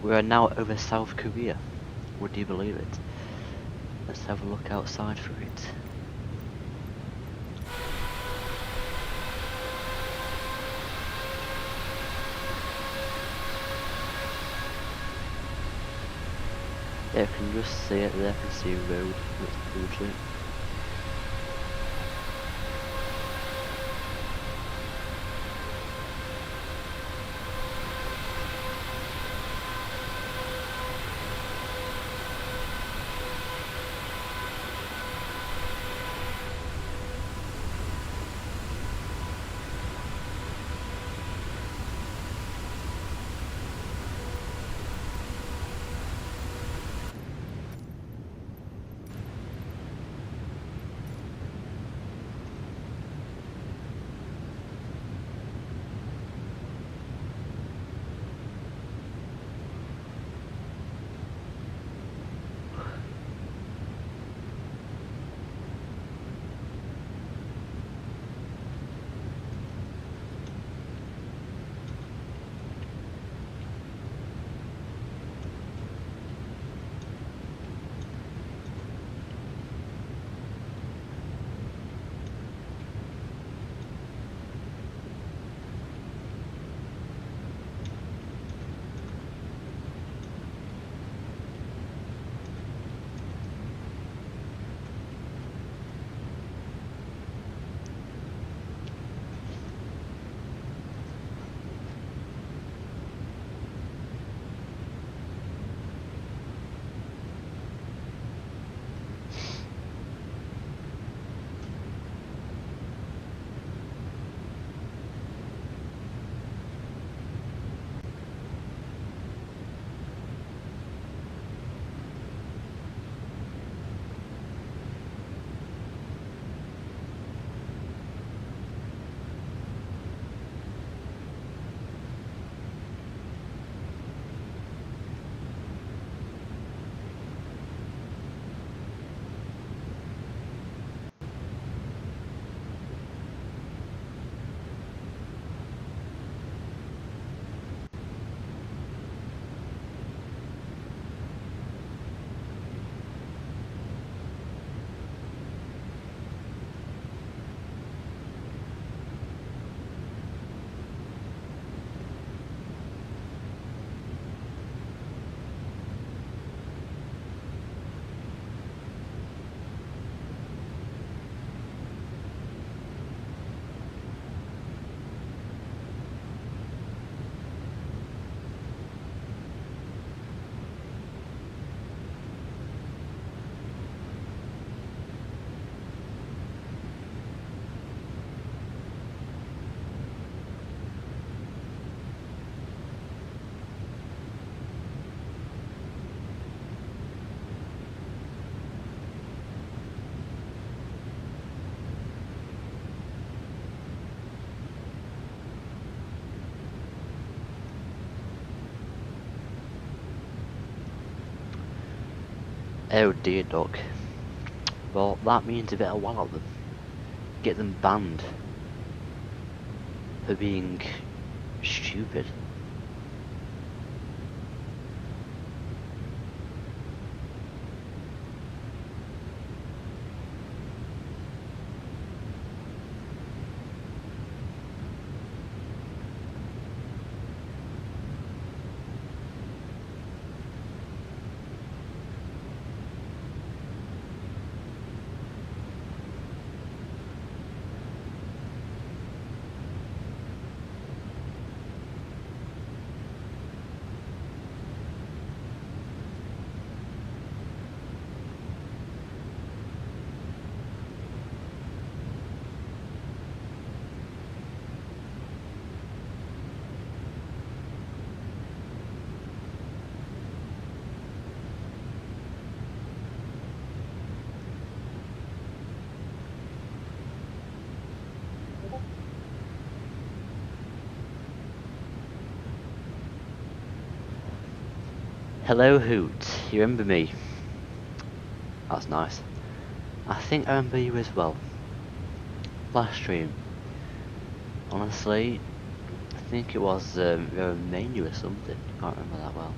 We are now over South Korea. Would you believe it? Let's have a look outside for it. Yeah, I can just see it there. I can see a road that's through it. Oh dear, Doc. Well, that means a bit of wow them. Get them banned for being stupid. Hello Hoot, you remember me? That's nice. I think I remember you as well. Last stream. Honestly, I think it was Romania or something. Can't remember that well.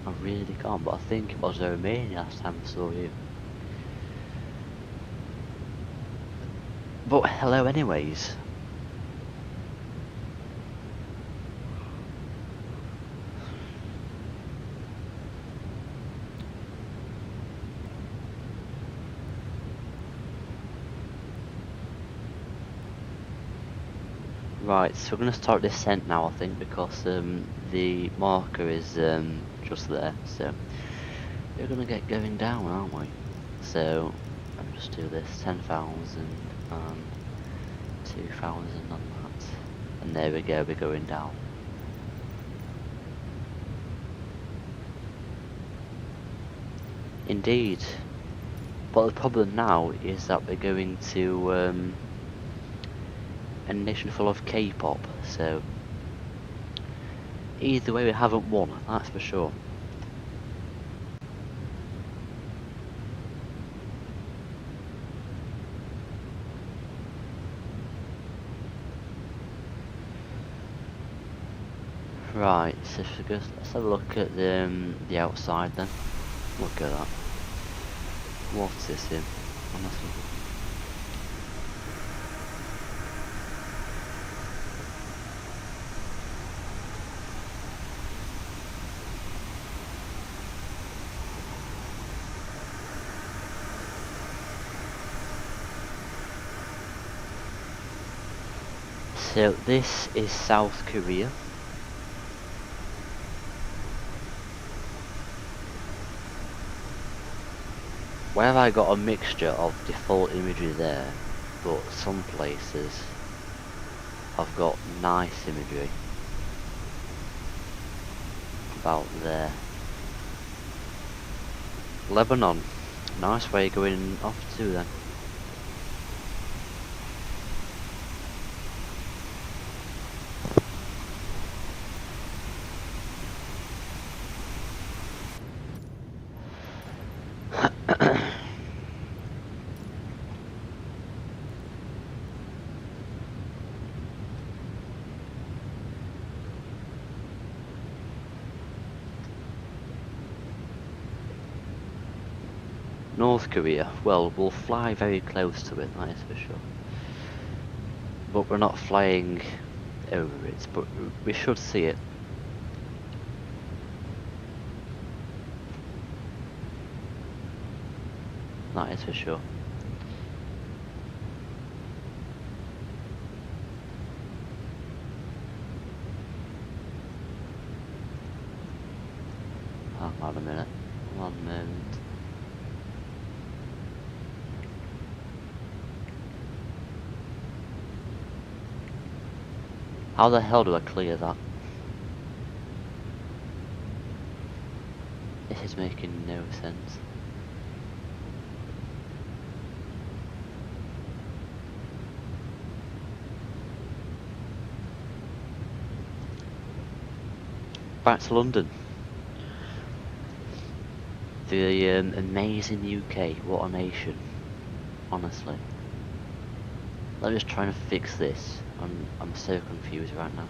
I really can't, but I think it was Romania last time I saw you. But hello anyways. Right, so we're going to start descent now I think, because the marker is just there, so we're going to get going down, aren't we? So, I'll just do this, 10,000 and 2,000 on that, and there we go, we're going down. Indeed, but the problem now is that we're going to a nation full of K-pop, so either way we haven't won, that's for sure. Right, so let's have a look at the outside then. Look at that. What's this in? Honestly. So this is South Korea. Where have I got a mixture of default imagery there, but some places I've got nice imagery about there. Lebanon, nice way going off to then. North Korea, well, we'll fly very close to it, that is for sure. But we're not flying over it, but we should see it. That is for sure. Hang on a minute, 1 moment. How the hell do I clear that? This is making no sense. Back to London. The amazing UK, what a nation, honestly. Let me just try and fix this. I'm so confused right now.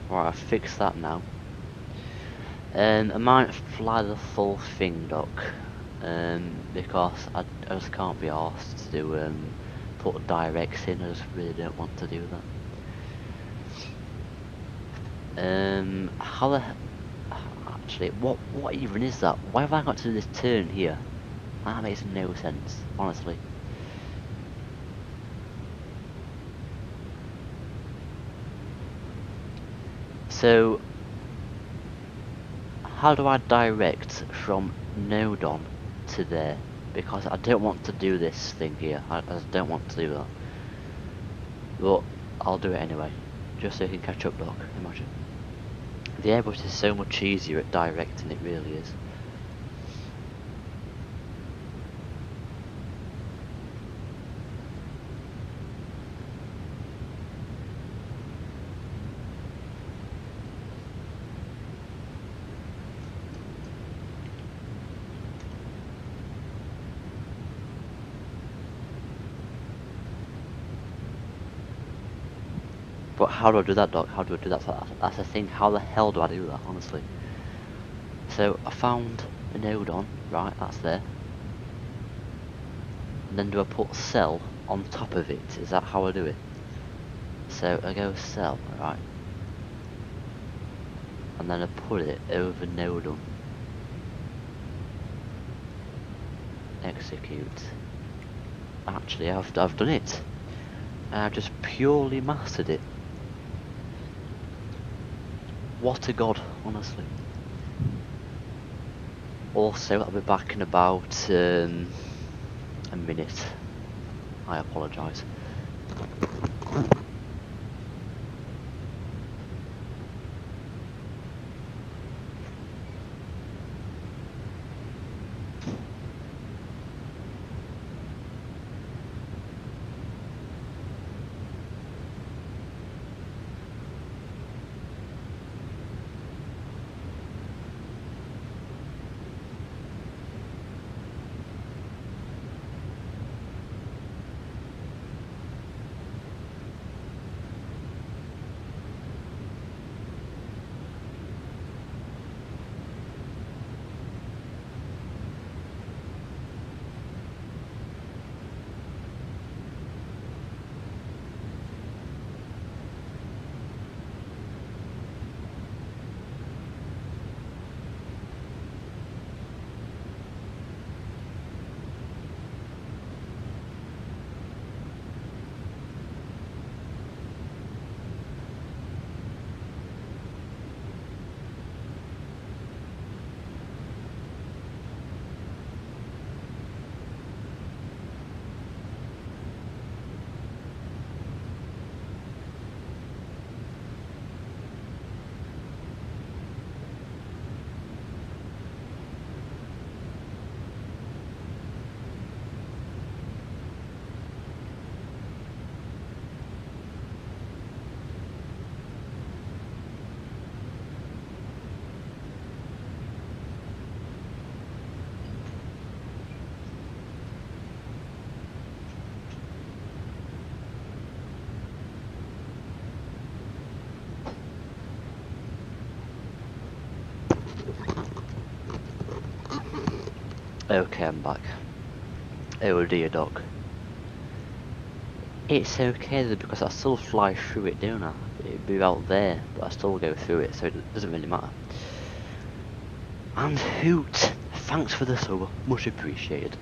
Right, I've fixed that now. I might fly the full thing, Doc, because I just can't be asked to do put directs in. I just really don't want to do that. How the actually what even is that? Why have I got to do this turn here? That makes no sense, honestly. So how do I direct from Nodon to there? Because I don't want to do this thing here. I just don't want to do that. But I'll do it anyway, just so you can catch up, Doc. Imagine. The airbus is so much easier at directing, it really is. But how do I do that, Doc? How do I do that? That's the thing. How the hell do I do that, honestly? So I found a node on, right? That's there. And then do I put cell on top of it? Is that how I do it? So I go cell, right? And then I put it over node on. Execute. Actually, I've done it. I've just purely mastered it. What a god, honestly. Also, I'll be back in about a minute. I apologise. Okay, I'm back. Oh dear, Doc. It's okay though, because I still fly through it, don't I? It'd be out there, but I still go through it, so it doesn't really matter. And Hoot, thanks for the sub, much appreciated.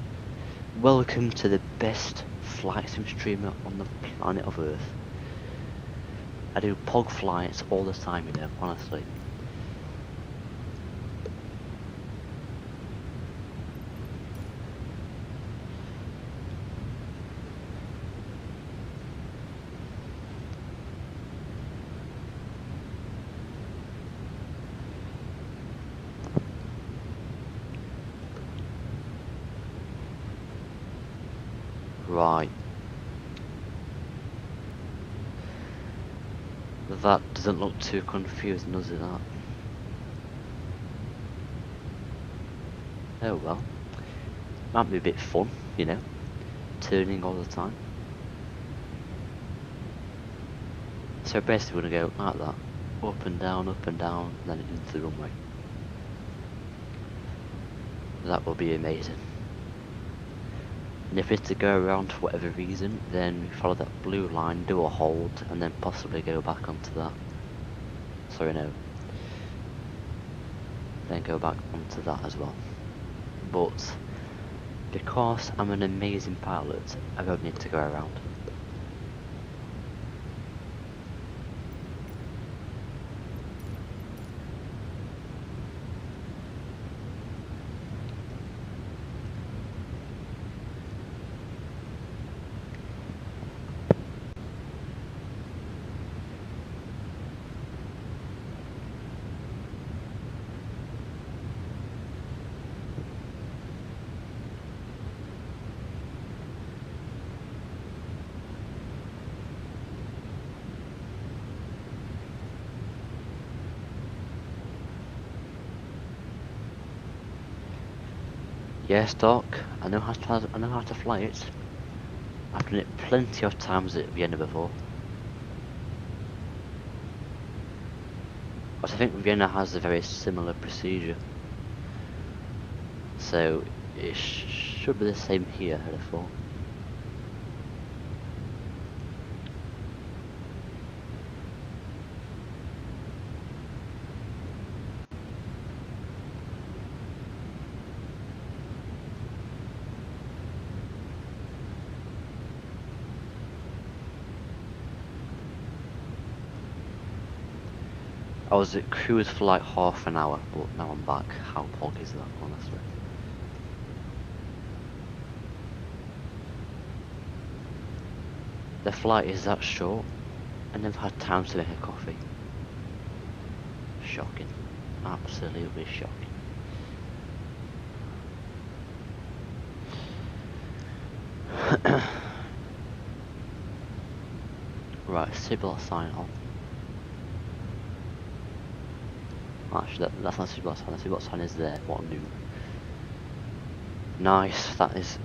Welcome to the best flight sim streamer on the planet of Earth. I do pog flights all the time, you know, honestly. Right. That doesn't look too confusing, does it, that? Oh well. Might be a bit fun, you know, turning all the time. So basically we're going to go like that, up and down, and then into the runway. That will be amazing. And if it's to go around for whatever reason, then we follow that blue line, do a hold, and then possibly go back onto that. Sorry, no. Then go back onto that as well. But because I'm an amazing pilot, I don't need to go around. Yes, Doc, I know how to fly it. I've done it plenty of times at Vienna before. But I think Vienna has a very similar procedure. So it should be the same here, I thought. I was at cruise for like half an hour, but now I'm back. How pog is that, honestly? The flight is that short, and I've had time to make a coffee. Shocking. Absolutely shocking. Right, seatbelt sign on. Actually, that's not seatbelt sign. The seatbelt sign is there. What new? Nice. That is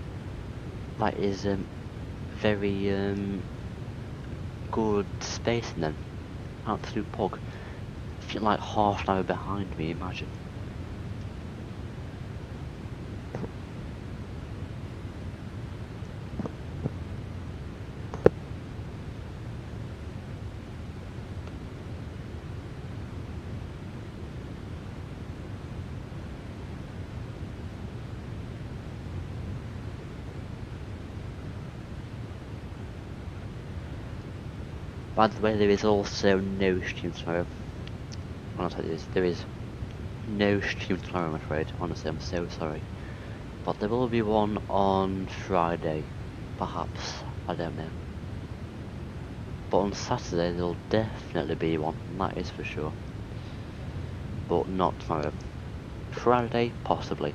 very good spacing then. Absolute pog. I feel like half an hour behind me. Imagine. By the way, there is also no stream tomorrow. Honestly, there is no stream tomorrow, I'm afraid. Honestly, I'm so sorry. But there will be one on Friday, perhaps. I don't know. But on Saturday, there'll definitely be one, that is for sure. But not tomorrow. Friday, possibly.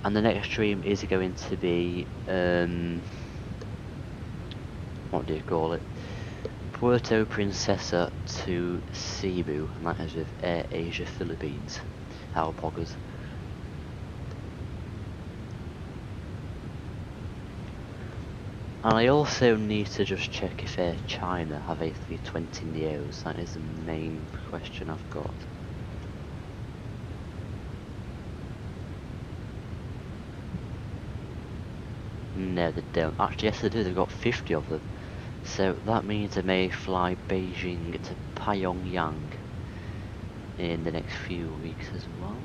And the next stream is going to be, what do you call it? Puerto Princesa to Cebu, and that is with Air Asia Philippines. How poggers. And I also need to just check if Air China have A320 Neos. That is the main question I've got. No, they don't. Actually, yes, they do. They've got 50 of them. So that means I may fly Beijing to Pyongyang in the next few weeks as well.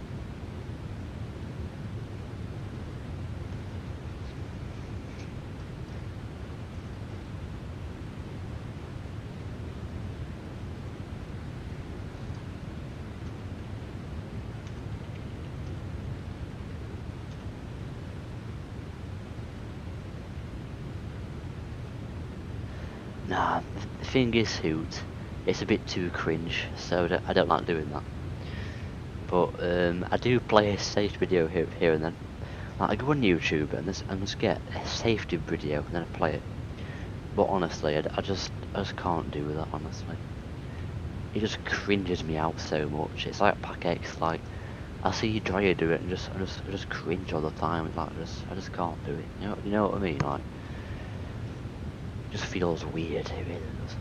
Nah, the thing is, Hoot, it's a bit too cringe, so I don't like doing that. But I do play a safe video here and then. Like, I go on YouTube and just get a safety video and then I play it. But honestly, I just can't do that, honestly. It just cringes me out so much. It's like Pack X, like, I see Dreyer do it and I just cringe all the time. It's like, I just can't do it. You know what I mean? Like, it just feels weird, it really does.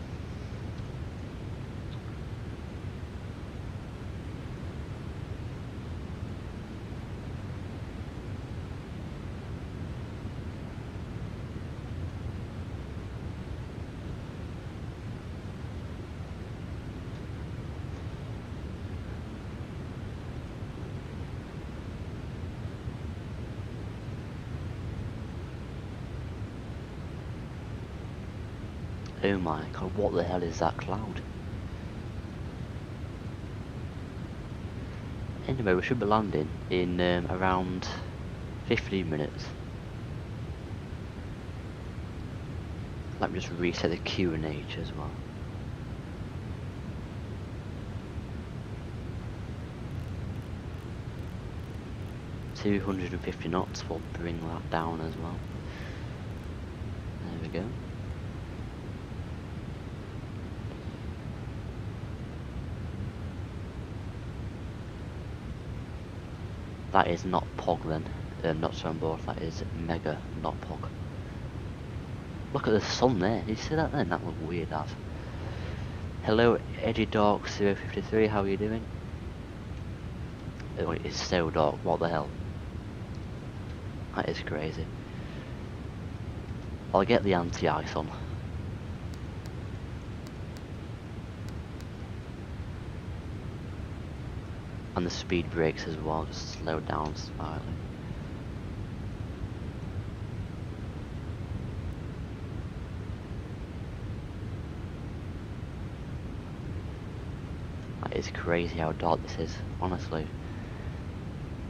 Oh my god, what the hell is that cloud? Anyway, we should be landing in around 15 minutes. Let me just reset the QNH as well. $250 knots will bring that down as well. There we go. That is not POG then, not so on board, that is mega, not POG. Look at the sun there, did you see that then? That was weird, that. Hello, Edgy Dark 053, how are you doing? Oh, it's so dark, what the hell? That is crazy. I'll get the anti-ice on. And the speed brakes as well, just slow down slightly. That is crazy how dark this is, honestly.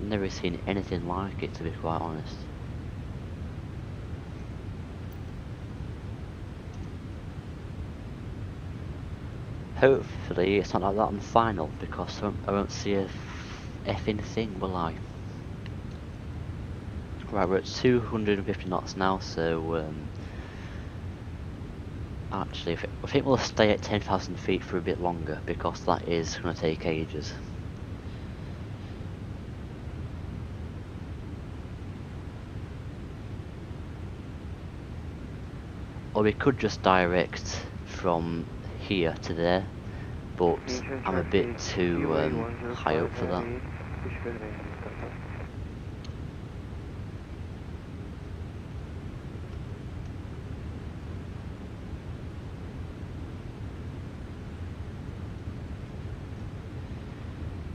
Never seen anything like it, to be quite honest. Hopefully it's not like that on final, because I won't see a effing thing, will I? Right, we're at 250 knots now, so actually I think we'll stay at 10,000 feet for a bit longer, because that is going to take ages. Or we could just direct from here to there, but I'm a bit too high up for that.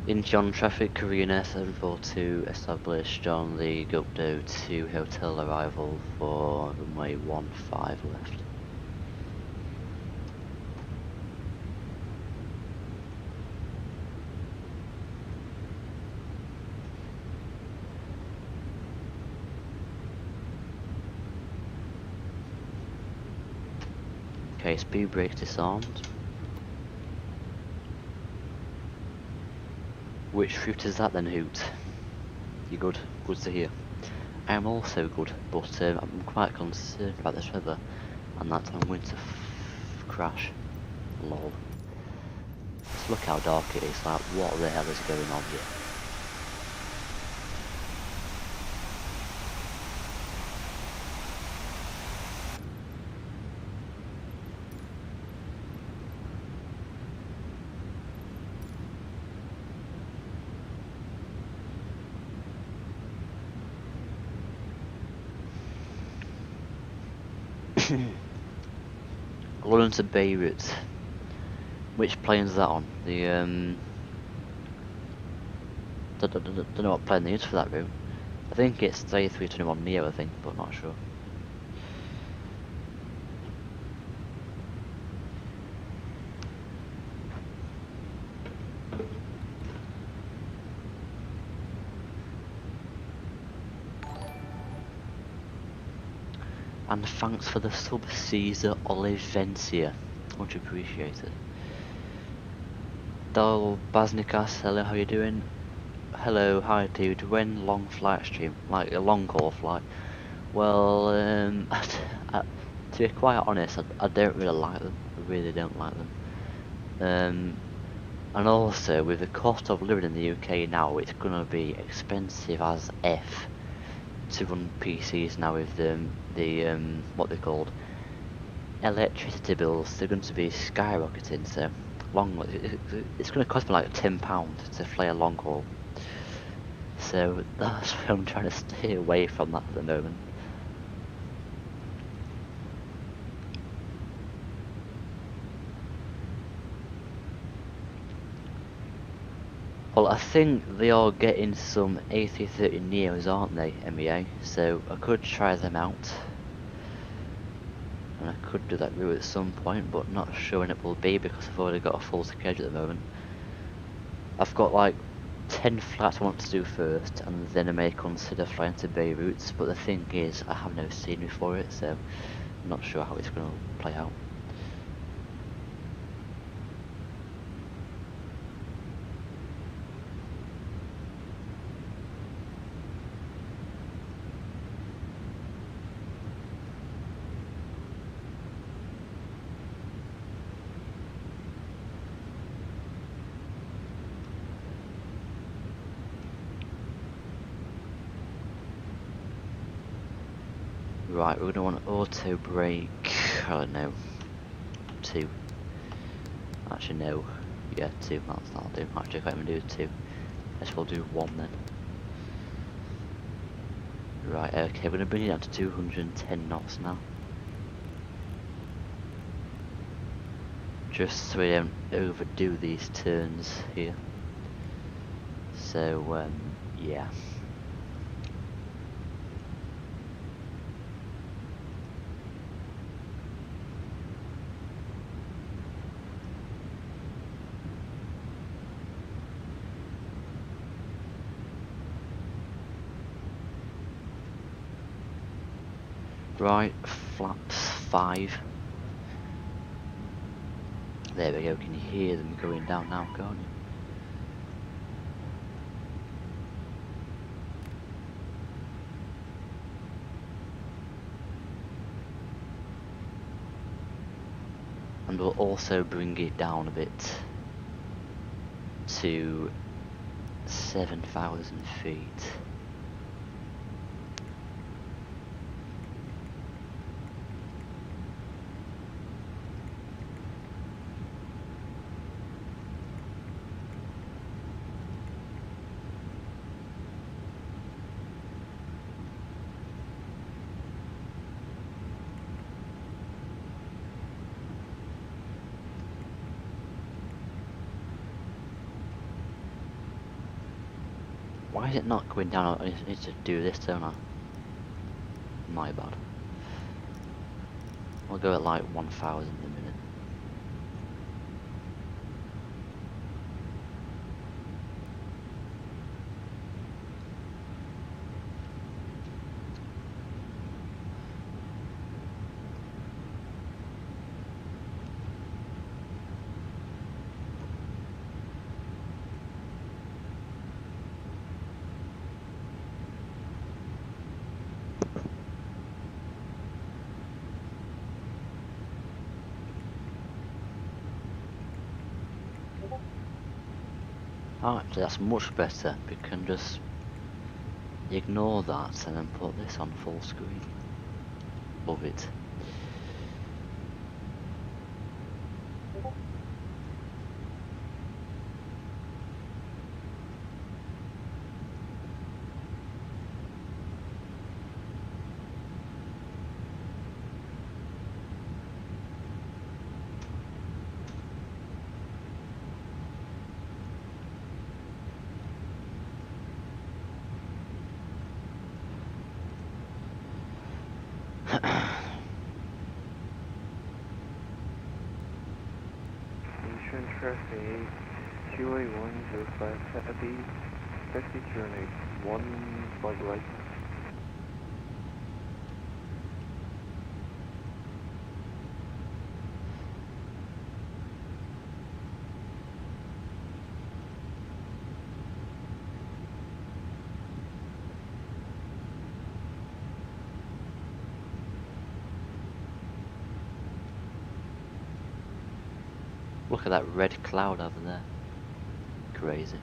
Incheon traffic, Korean Air742 established on the Gukdo to hotel arrival for runway 15 left. Okay, speed brakes disarmed. Which route is that then, Hoot? You good? Good to hear. I am also good, but I'm quite concerned about this weather, and that I'm going to crash. Lol. Just look how dark it is, like what the hell is going on here? London to Beirut. Which plane is that on? The don't know what plane they use for that route. I think it's the A321 Neo, I think, but not sure. And thanks for the sub, Caesar Olivencia. Much appreciated. Dal Baznikas, hello, how you doing? hello, hi dude, when long flight stream, like a long haul flight? Well, to be quite honest, I don't really like them, I really don't like them. And also, with the cost of living in the UK now, it's gonna be expensive as F to run PCs now with what they're called, electricity bills. They're going to be skyrocketing, so it's going to cost me like £10 to fly a long haul. So that's why I'm trying to stay away from that at the moment. Well, I think they are getting some A330 Neos, aren't they, MEA? So I could try them out. And I could do that route at some point, but not sure when it will be because I've already got a full schedule at the moment. I've got like 10 flights I want to do first, and then I may consider flying to Beirut, but the thing is, I have no scenery for it, so I'm not sure how it's going to play out. Right, we're going to want auto brake, I don't know, 2. Actually no, yeah 2, that'll do. Actually I can't even do 2. I guess we'll do 1 then. Right, okay, we're going to bring it down to 210 knots now. Just so we don't overdo these turns here. So, yeah. Right, flaps 5. There we go, can you hear them going down now, can't you? And we'll also bring it down a bit to 7,000 feet. Why is it not going down? I need to do this, don't I? My bad. We'll go at like 1,000 a minute. Oh, actually that's much better. We can just ignore that and then put this on full screen. Love it. Mission traffic QA105 heavy, taxi journey 1 flight right. Look at that red cloud over there. Crazy.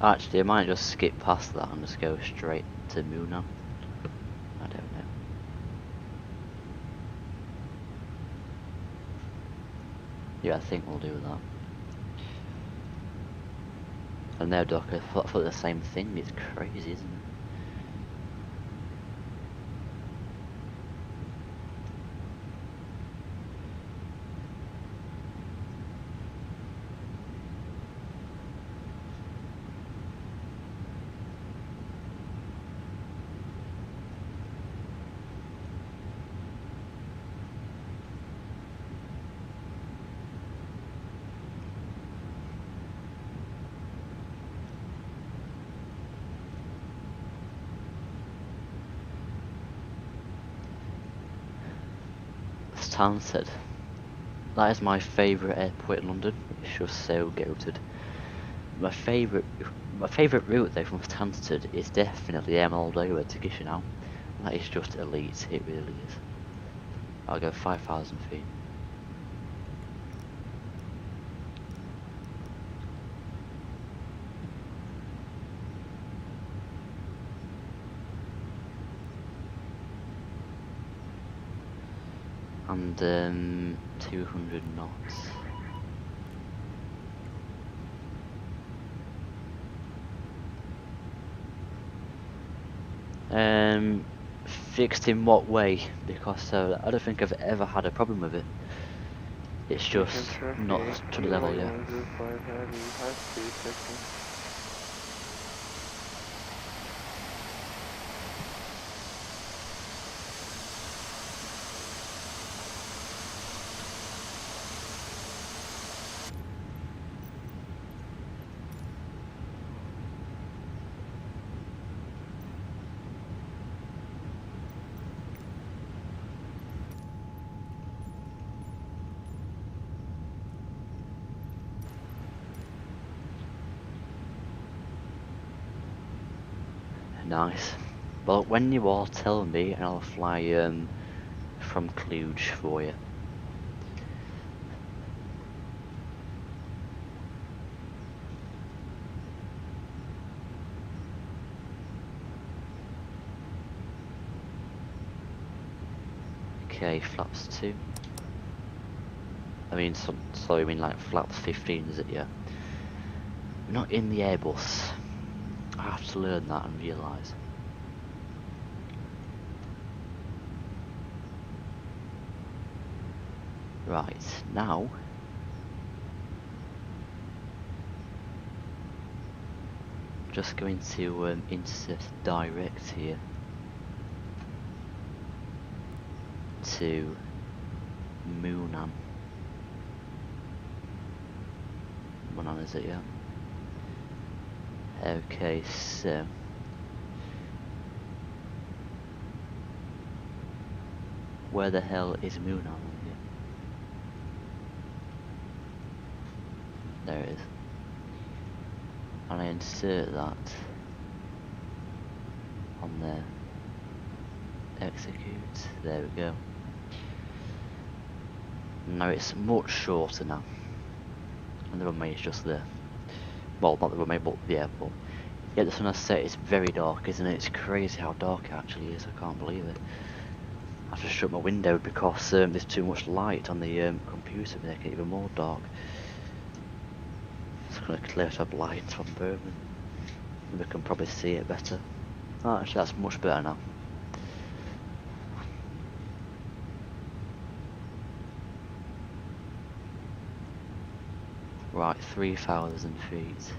Actually, I might just skip past that and just go straight to Munan. I don't know. Yeah, I think we'll do that. And there, Doc, I thought the same thing. It's crazy, isn't it? Stansted. That is my favourite airport in London. It's just so goated. My favourite route though from Stansted is definitely Nagoya to Chisinau. That is just elite, it really is. I'll go 5,000 feet. And 200 knots. Fixed in what way? Because I don't think I've ever had a problem with it. It's just not to the level yet. Nice. Well, when you all tell me, and I'll fly from Cluj for you. Okay, flaps 2. I mean, sorry, I mean like flaps 15, is it? Yeah. We're not in the Airbus. I have to learn that and realise. Right, now just going to insert direct here to Munan. Munan, is it? Yeah. Okay, so where the hell is Munan on here? There it is. And I insert that on there. Execute. There we go. Now it's much shorter now. And the runway is just there. Well, not the runway, but the airport. Yeah, the sun has set. It's very dark, isn't it? It's crazy how dark it actually is. I can't believe it. I have to shut my window because there's too much light on the computer to make it even more dark. just going to clear up lights from Berman. We can probably see it better. Oh, actually that's much better now. Right, 3,000 feet.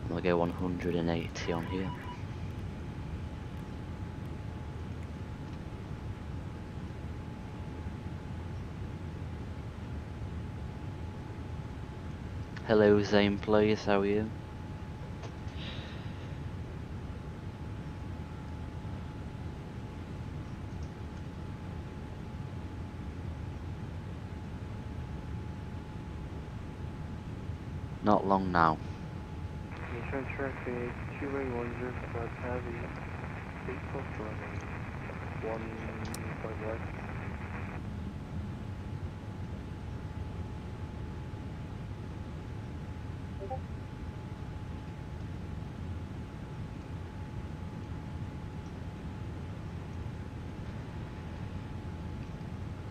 I'll go 180 on here. Hello Zane Players, how are you? Not long now. Eastern traffic, 2-way 10 plus heavy, takeoff running 1 left.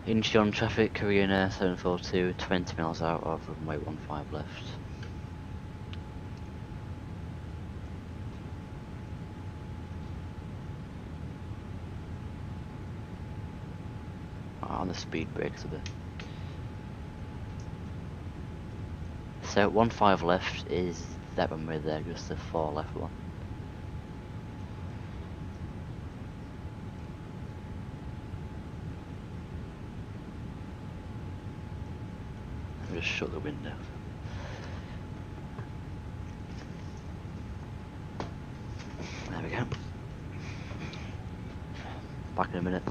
Incheon traffic, Korean Air 742, 20 miles out of runway 15 left. On the speed brakes a bit. So 15 left is that runway there, just the 4 left one. Just shut the window. There we go. Back in a minute.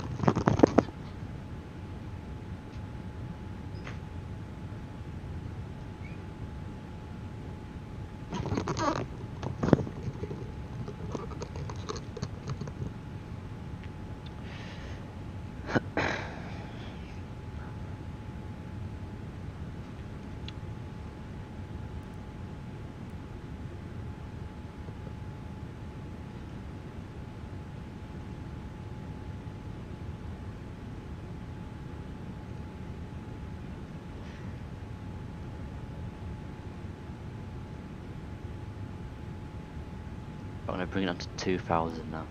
I'm going to bring it down to 2,000 now.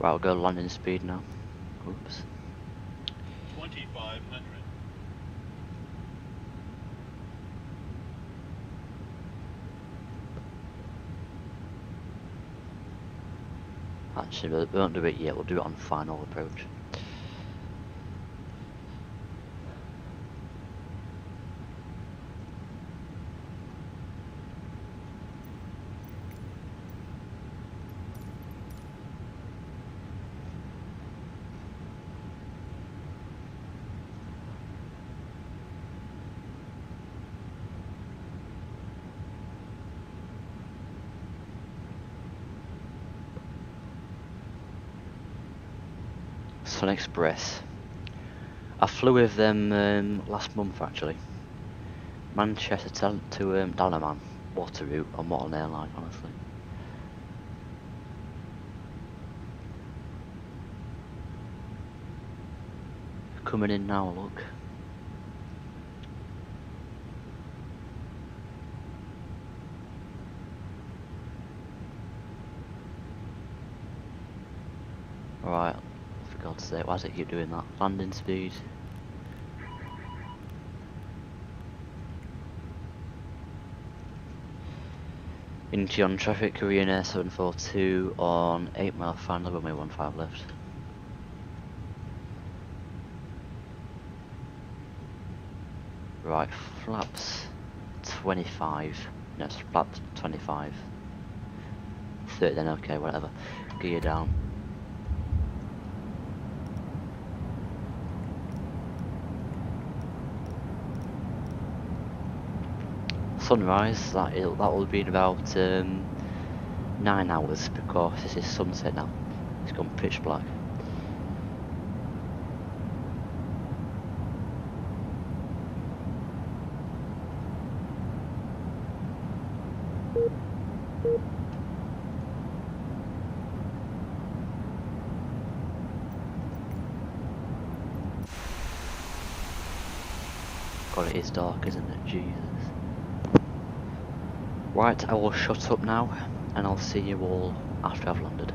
Right, I'll go landing speed now. Oops. 2,500. Actually, we won't do it yet, we'll do it on final approach. Sun Express. I flew with them last month actually. Manchester to Dalaman. What a route and what an airline, honestly. Coming in now, look. Alright, for God's sake, why does it keep doing that? Landing speed. Incheon traffic, Korean Air 742 on 8 mile final, runway 15 left. Right, flaps 25. No, it's flaps 25. 30 then, okay, whatever. Gear down. Sunrise, that will be in about 9 hours because this is sunset now. It's gone pitch black. God, it is dark, isn't it? Jesus. Right, I will shut up now, and I'll see you all after I've landed.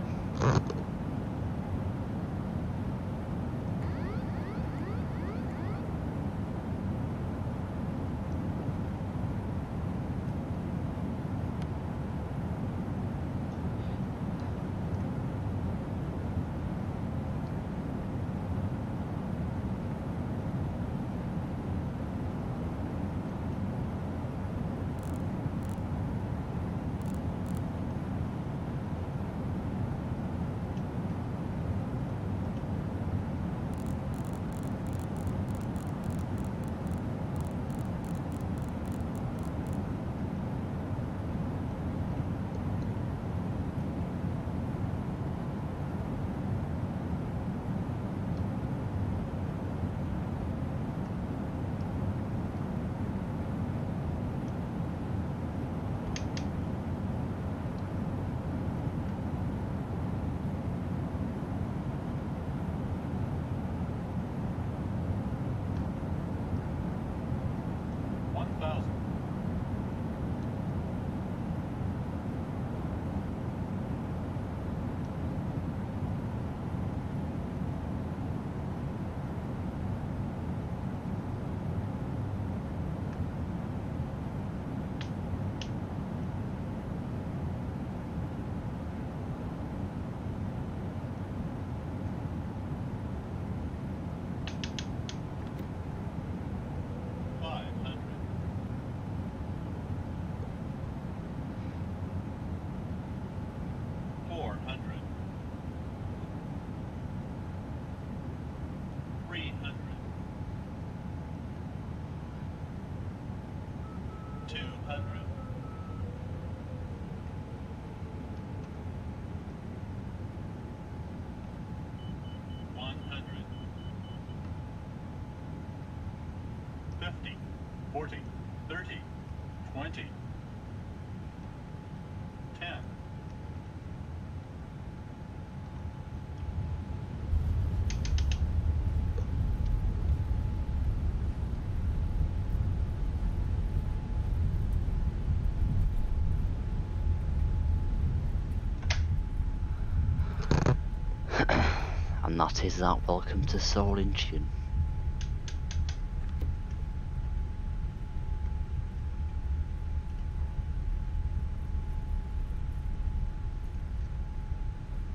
And that is that. Welcome to Seoul in June.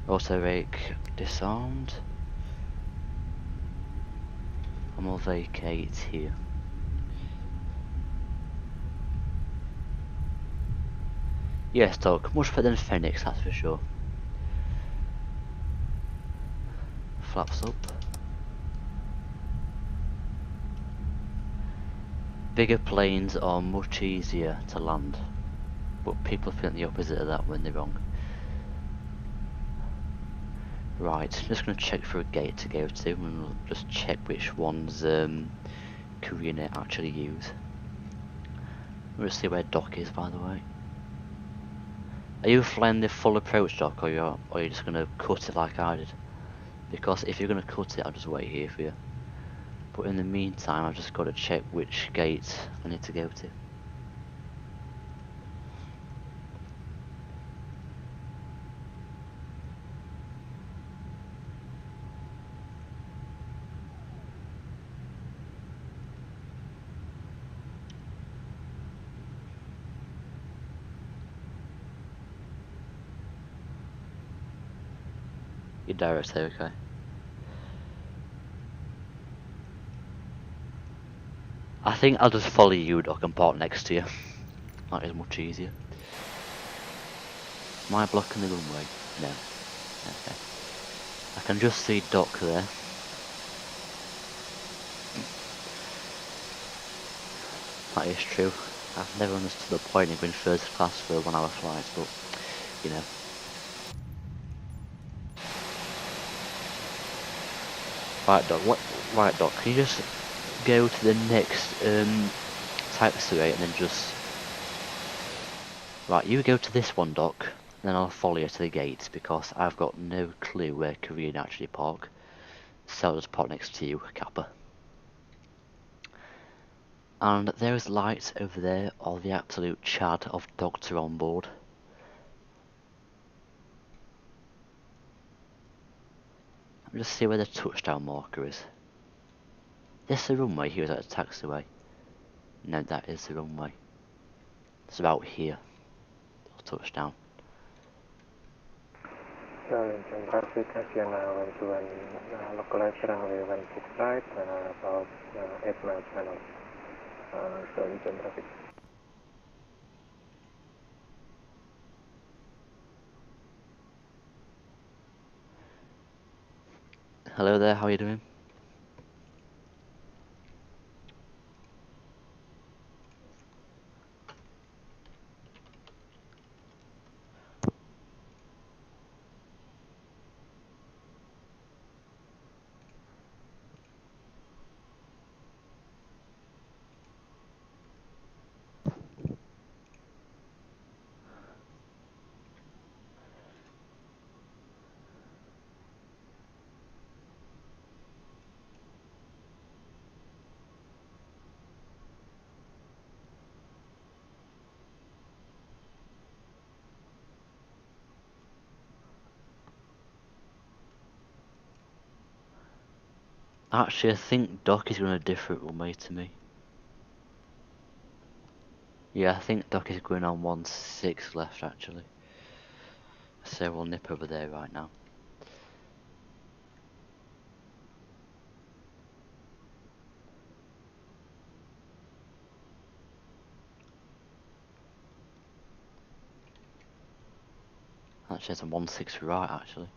Auto rake disarmed. And we'll vacate here. Yes, dog, much better than Phoenix, that's for sure. Flaps up. Bigger planes are much easier to land, but people think the opposite of that when they're wrong. Right, I'm just going to check for a gate to go to, and we'll just check which ones Korean Air actually use. We'll see where dock is, by the way. Are you flying the full approach dock, or are you just going to cut it like I did? Because if you're going to cut it, I'll just wait here for you. But in the meantime, I've just got to check which gate I need to go to. Your direct, okay. I think I'll just follow you, Doc, and park next to you. That is much easier. Am I blocking the runway? No. Okay. I can just see Doc there. That is true. I've never understood the point of going first class for a 1 hour flight, but, you know. Right, Doc, can you just go to the next, taxiway and then just... Right, you go to this one, Doc, then I'll follow you to the gate, because I've got no clue where Korean actually park. So I'll just park next to you, Kappa. And there is lights over there of the absolute chad of Doctor on board. Let me just see where the touchdown marker is. This the runway here, is that a taxiway? No, that is the runway. It's about here. Touchdown. In traffic, Asiana 121, localize runway 16 right, about 8 miles an hour. So in traffic. Hello there, how are you doing? Actually, I think Doc is going a different runway to me. Yeah, I think Doc is going on 16 left, actually. So we'll nip over there right now. Actually, it's a 16 right, actually.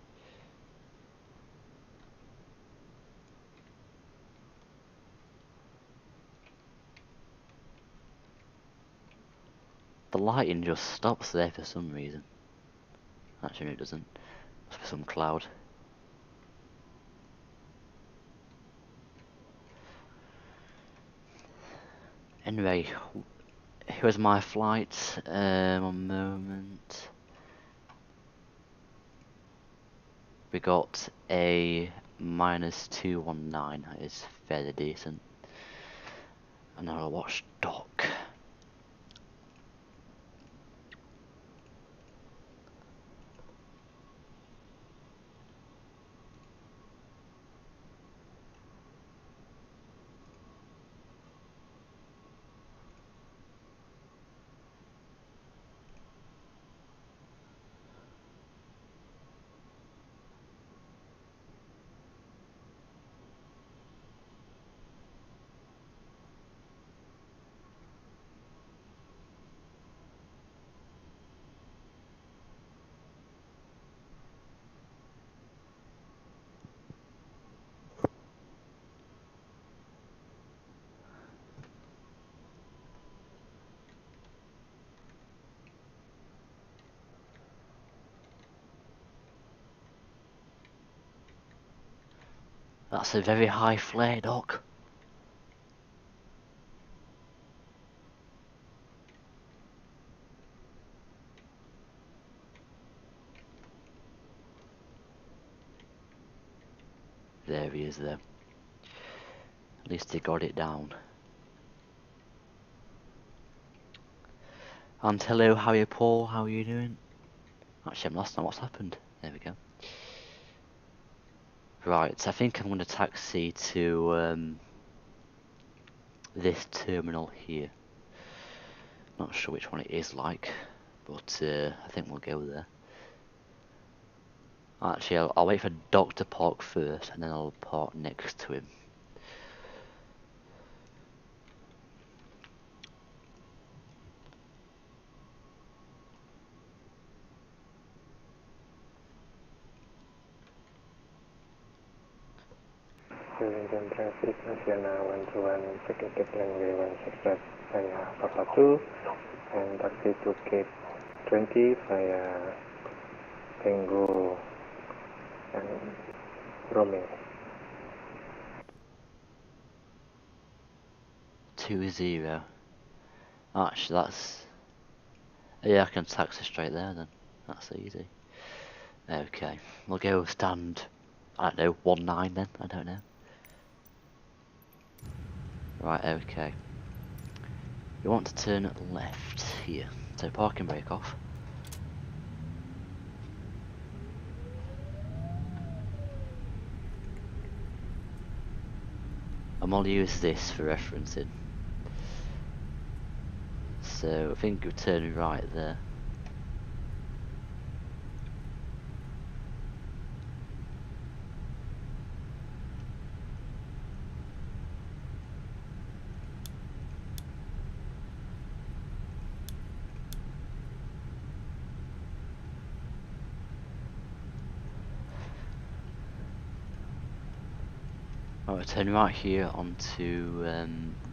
The lighting just stops there for some reason. Actually, it doesn't. Must be some cloud. Anyway, here's my flight. One moment. We got a -219. That is fairly decent. And now I'll watch Doc. That's a very high flare, Doc. There he is there. At least he got it down. And hello, how are you, Paul? How are you doing? Actually, I'm lost on what's happened. There we go. Right, I think I'm going to taxi to this terminal here. Not sure which one it is like, but I think we'll go there. Actually, I'll wait for Doc to park first, and then I'll park next to him. Engine traffic, National 121, Takeoff runway 16 right via Papa 2, and taxi to gate 20 via Tango and Romeo. 20. Actually, that's... Yeah, I can taxi straight there then. That's easy. Okay, we'll go stand, I don't know, 19 then, I don't know. Right, okay. You want to turn left here. So parking brake off. I'm gonna use this for referencing. So I think you're turning right there. Alright, turn right here onto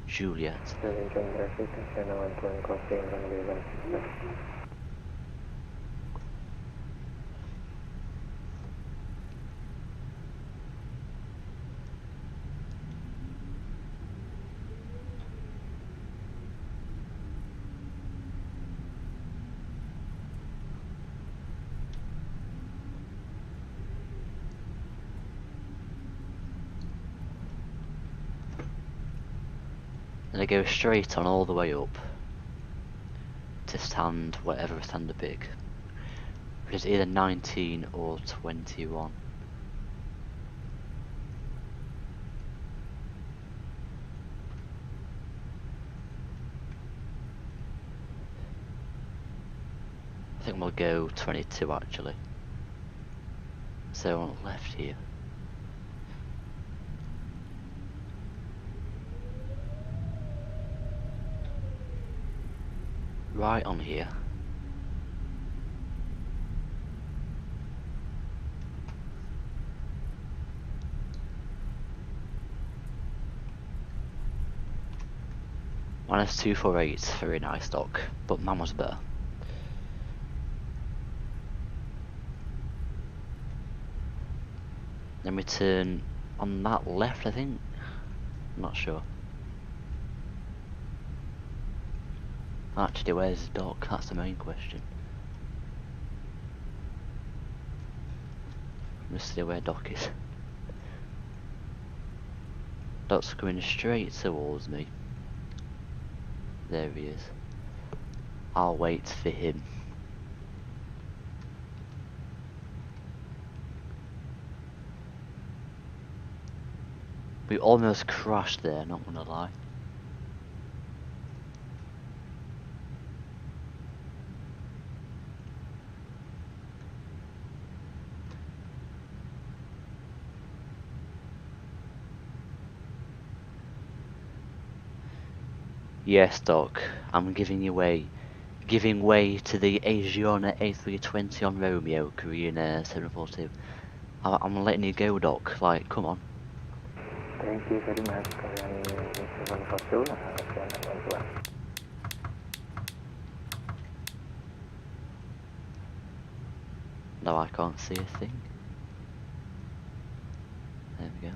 Juliet. Engine traffic, National 121 crossing runway 16. And I go straight on all the way up to stand whatever stand to pick. Which is either 19 or 21. I think we'll go 22 actually. So on the left here. Right on here. -248, very nice dock, but man was better. Then we turn on that left, I think. I'm not sure. Actually, where's the dock? That's the main question. Let's see where dock is. Dock's coming straight towards me. There he is. I'll wait for him. We almost crashed there, not gonna lie. Yes, Doc, I'm giving way to the Asiana A320 on Romeo, Korean 742. I'm letting you go, Doc. Like, come on. Thank you very much, Korean 742, National 121. No, I can't see a thing. There we go.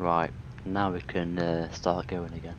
Right, now we can start going again.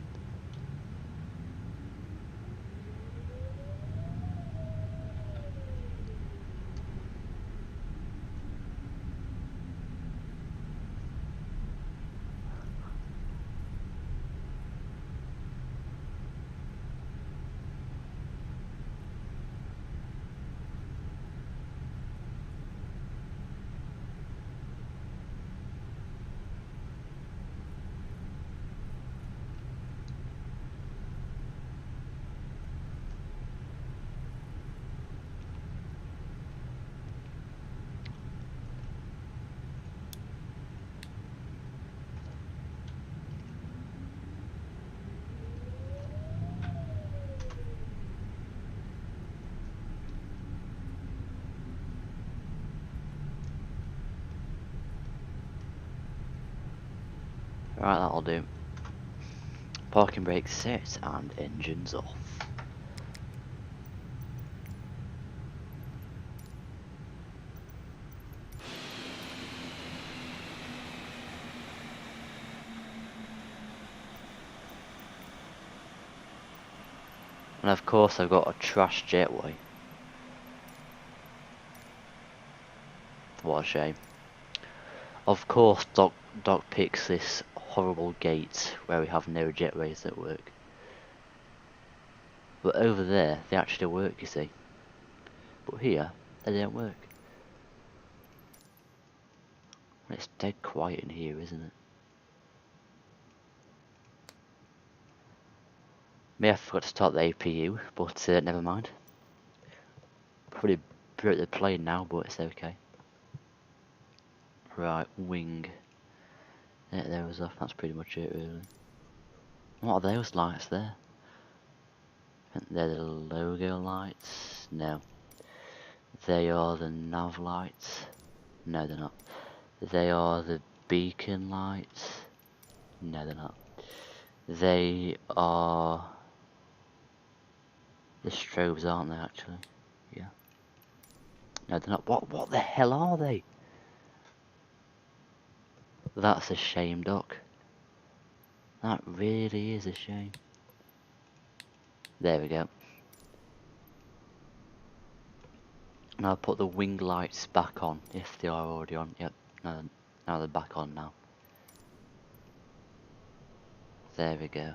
Right, that'll do. Parking brakes set and engines off. And of course I've got a trash jetway. What a shame. Of course Doc picks this horrible gate where we have no jetways that work. But over there they actually work, you see. But here they don't work. It's dead quiet in here, isn't it? May I forgot to start the APU, but never mind. Probably broke the plane now, but it's okay. Right, wing. Yeah, there was off. That's pretty much it, really. What are those lights there? They're the logo lights? No. They are the nav lights? No, they're not. They are the beacon lights? No, they're not. They are the strobes, aren't they, actually? Yeah. No, they're not. What the hell are they? That's a shame, Doc. That really is a shame. There we go. And I'll put the wing lights back on, if they are already on. Yep, no, now they're back on now. There we go.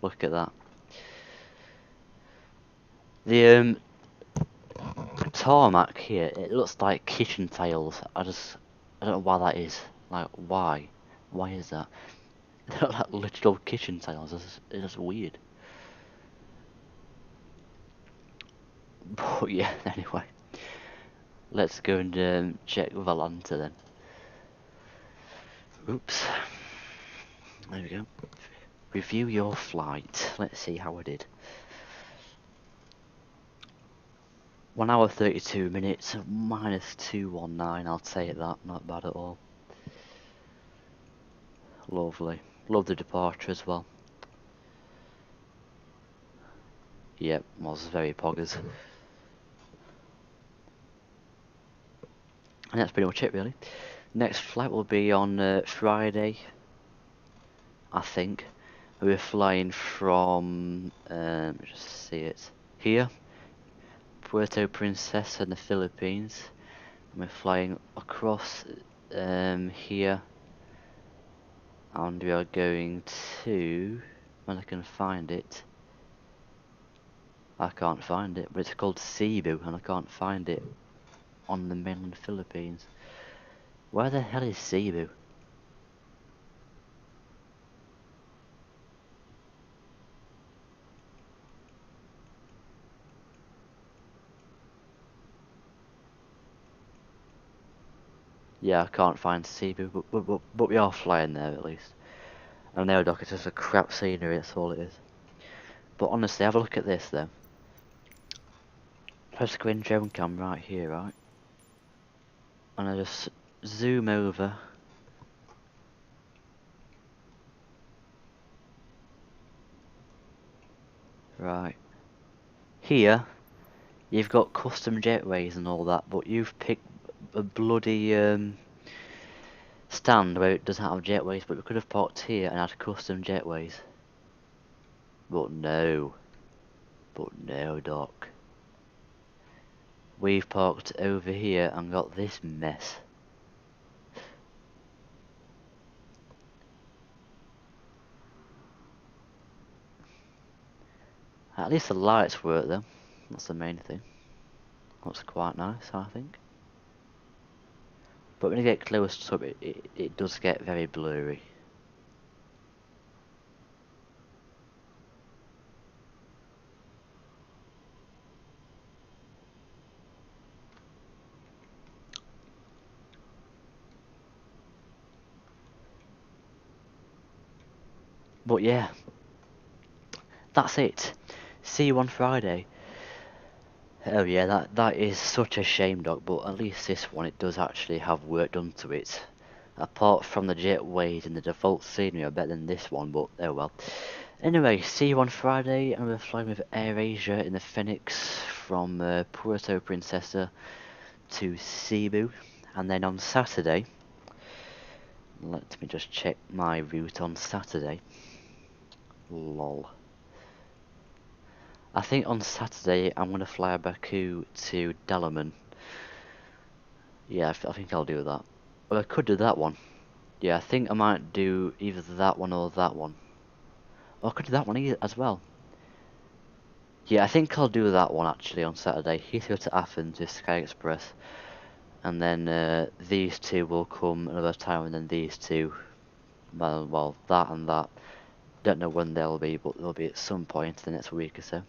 Look at that. The tarmac here, it looks like kitchen tiles. I don't know why that is. Like, why? Why is that? They look like literal kitchen tiles. It's just weird. But yeah, anyway. Let's go and check Valanta then. Oops. There we go. Review your flight. Let's see how I did. 1 hour 32 minutes, minus 219, I'll take that, not bad at all. Lovely. Love the departure as well. Yep, was very poggers. And that's pretty much it really. Next flight will be on Friday, I think. We're flying from, just see it, here, Puerto Princesa in the Philippines. And we're flying across here. And we are going to, when I can find it, I can't find it, but it's called Cebu and I can't find it on the mainland Philippines. Where the hell is Cebu? Yeah, I can't find Cebu, but we are flying there at least. I know, Doc, it's just a crap scenery, that's all it is. But honestly, have a look at this though. Press go in drone cam right here, right? And I just zoom over. Right. Here, you've got custom jetways and all that, but you've picked a bloody stand where it doesn't have jetways, but we could have parked here and had custom jetways. But no, Doc. We've parked over here and got this mess. At least the lights work though, that's the main thing. Looks quite nice, I think. But when you get close to it does get very blurry. But yeah, that's it. See you on Friday. Oh yeah, that is such a shame, Doc, but at least this one, it does actually have work done to it. Apart from the jetways and the default scenery are better than this one, but oh well. Anyway, see you on Friday, and we're flying with AirAsia in the Phoenix from Puerto Princesa to Cebu. And then on Saturday, let me just check my route on Saturday. Lol. I think on Saturday I'm going to fly Baku to Dalaman. Yeah, I think I'll do that. Well, I could do that one. Yeah, I think I might do either that one or that one. Or I could do that one as well. Yeah, I think I'll do that one actually on Saturday. Heathrow to Athens with Sky Express. And then these two will come another time, and then these two. Well, that and that. Don't know when they'll be, but they'll be at some point the next week or so.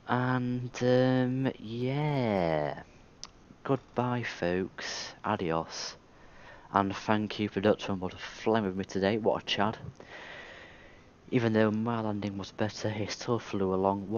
And yeah. Goodbye, folks. Adios. And thank you for Dr. for flying with me today. What a chad. Even though my landing was better, he still flew along.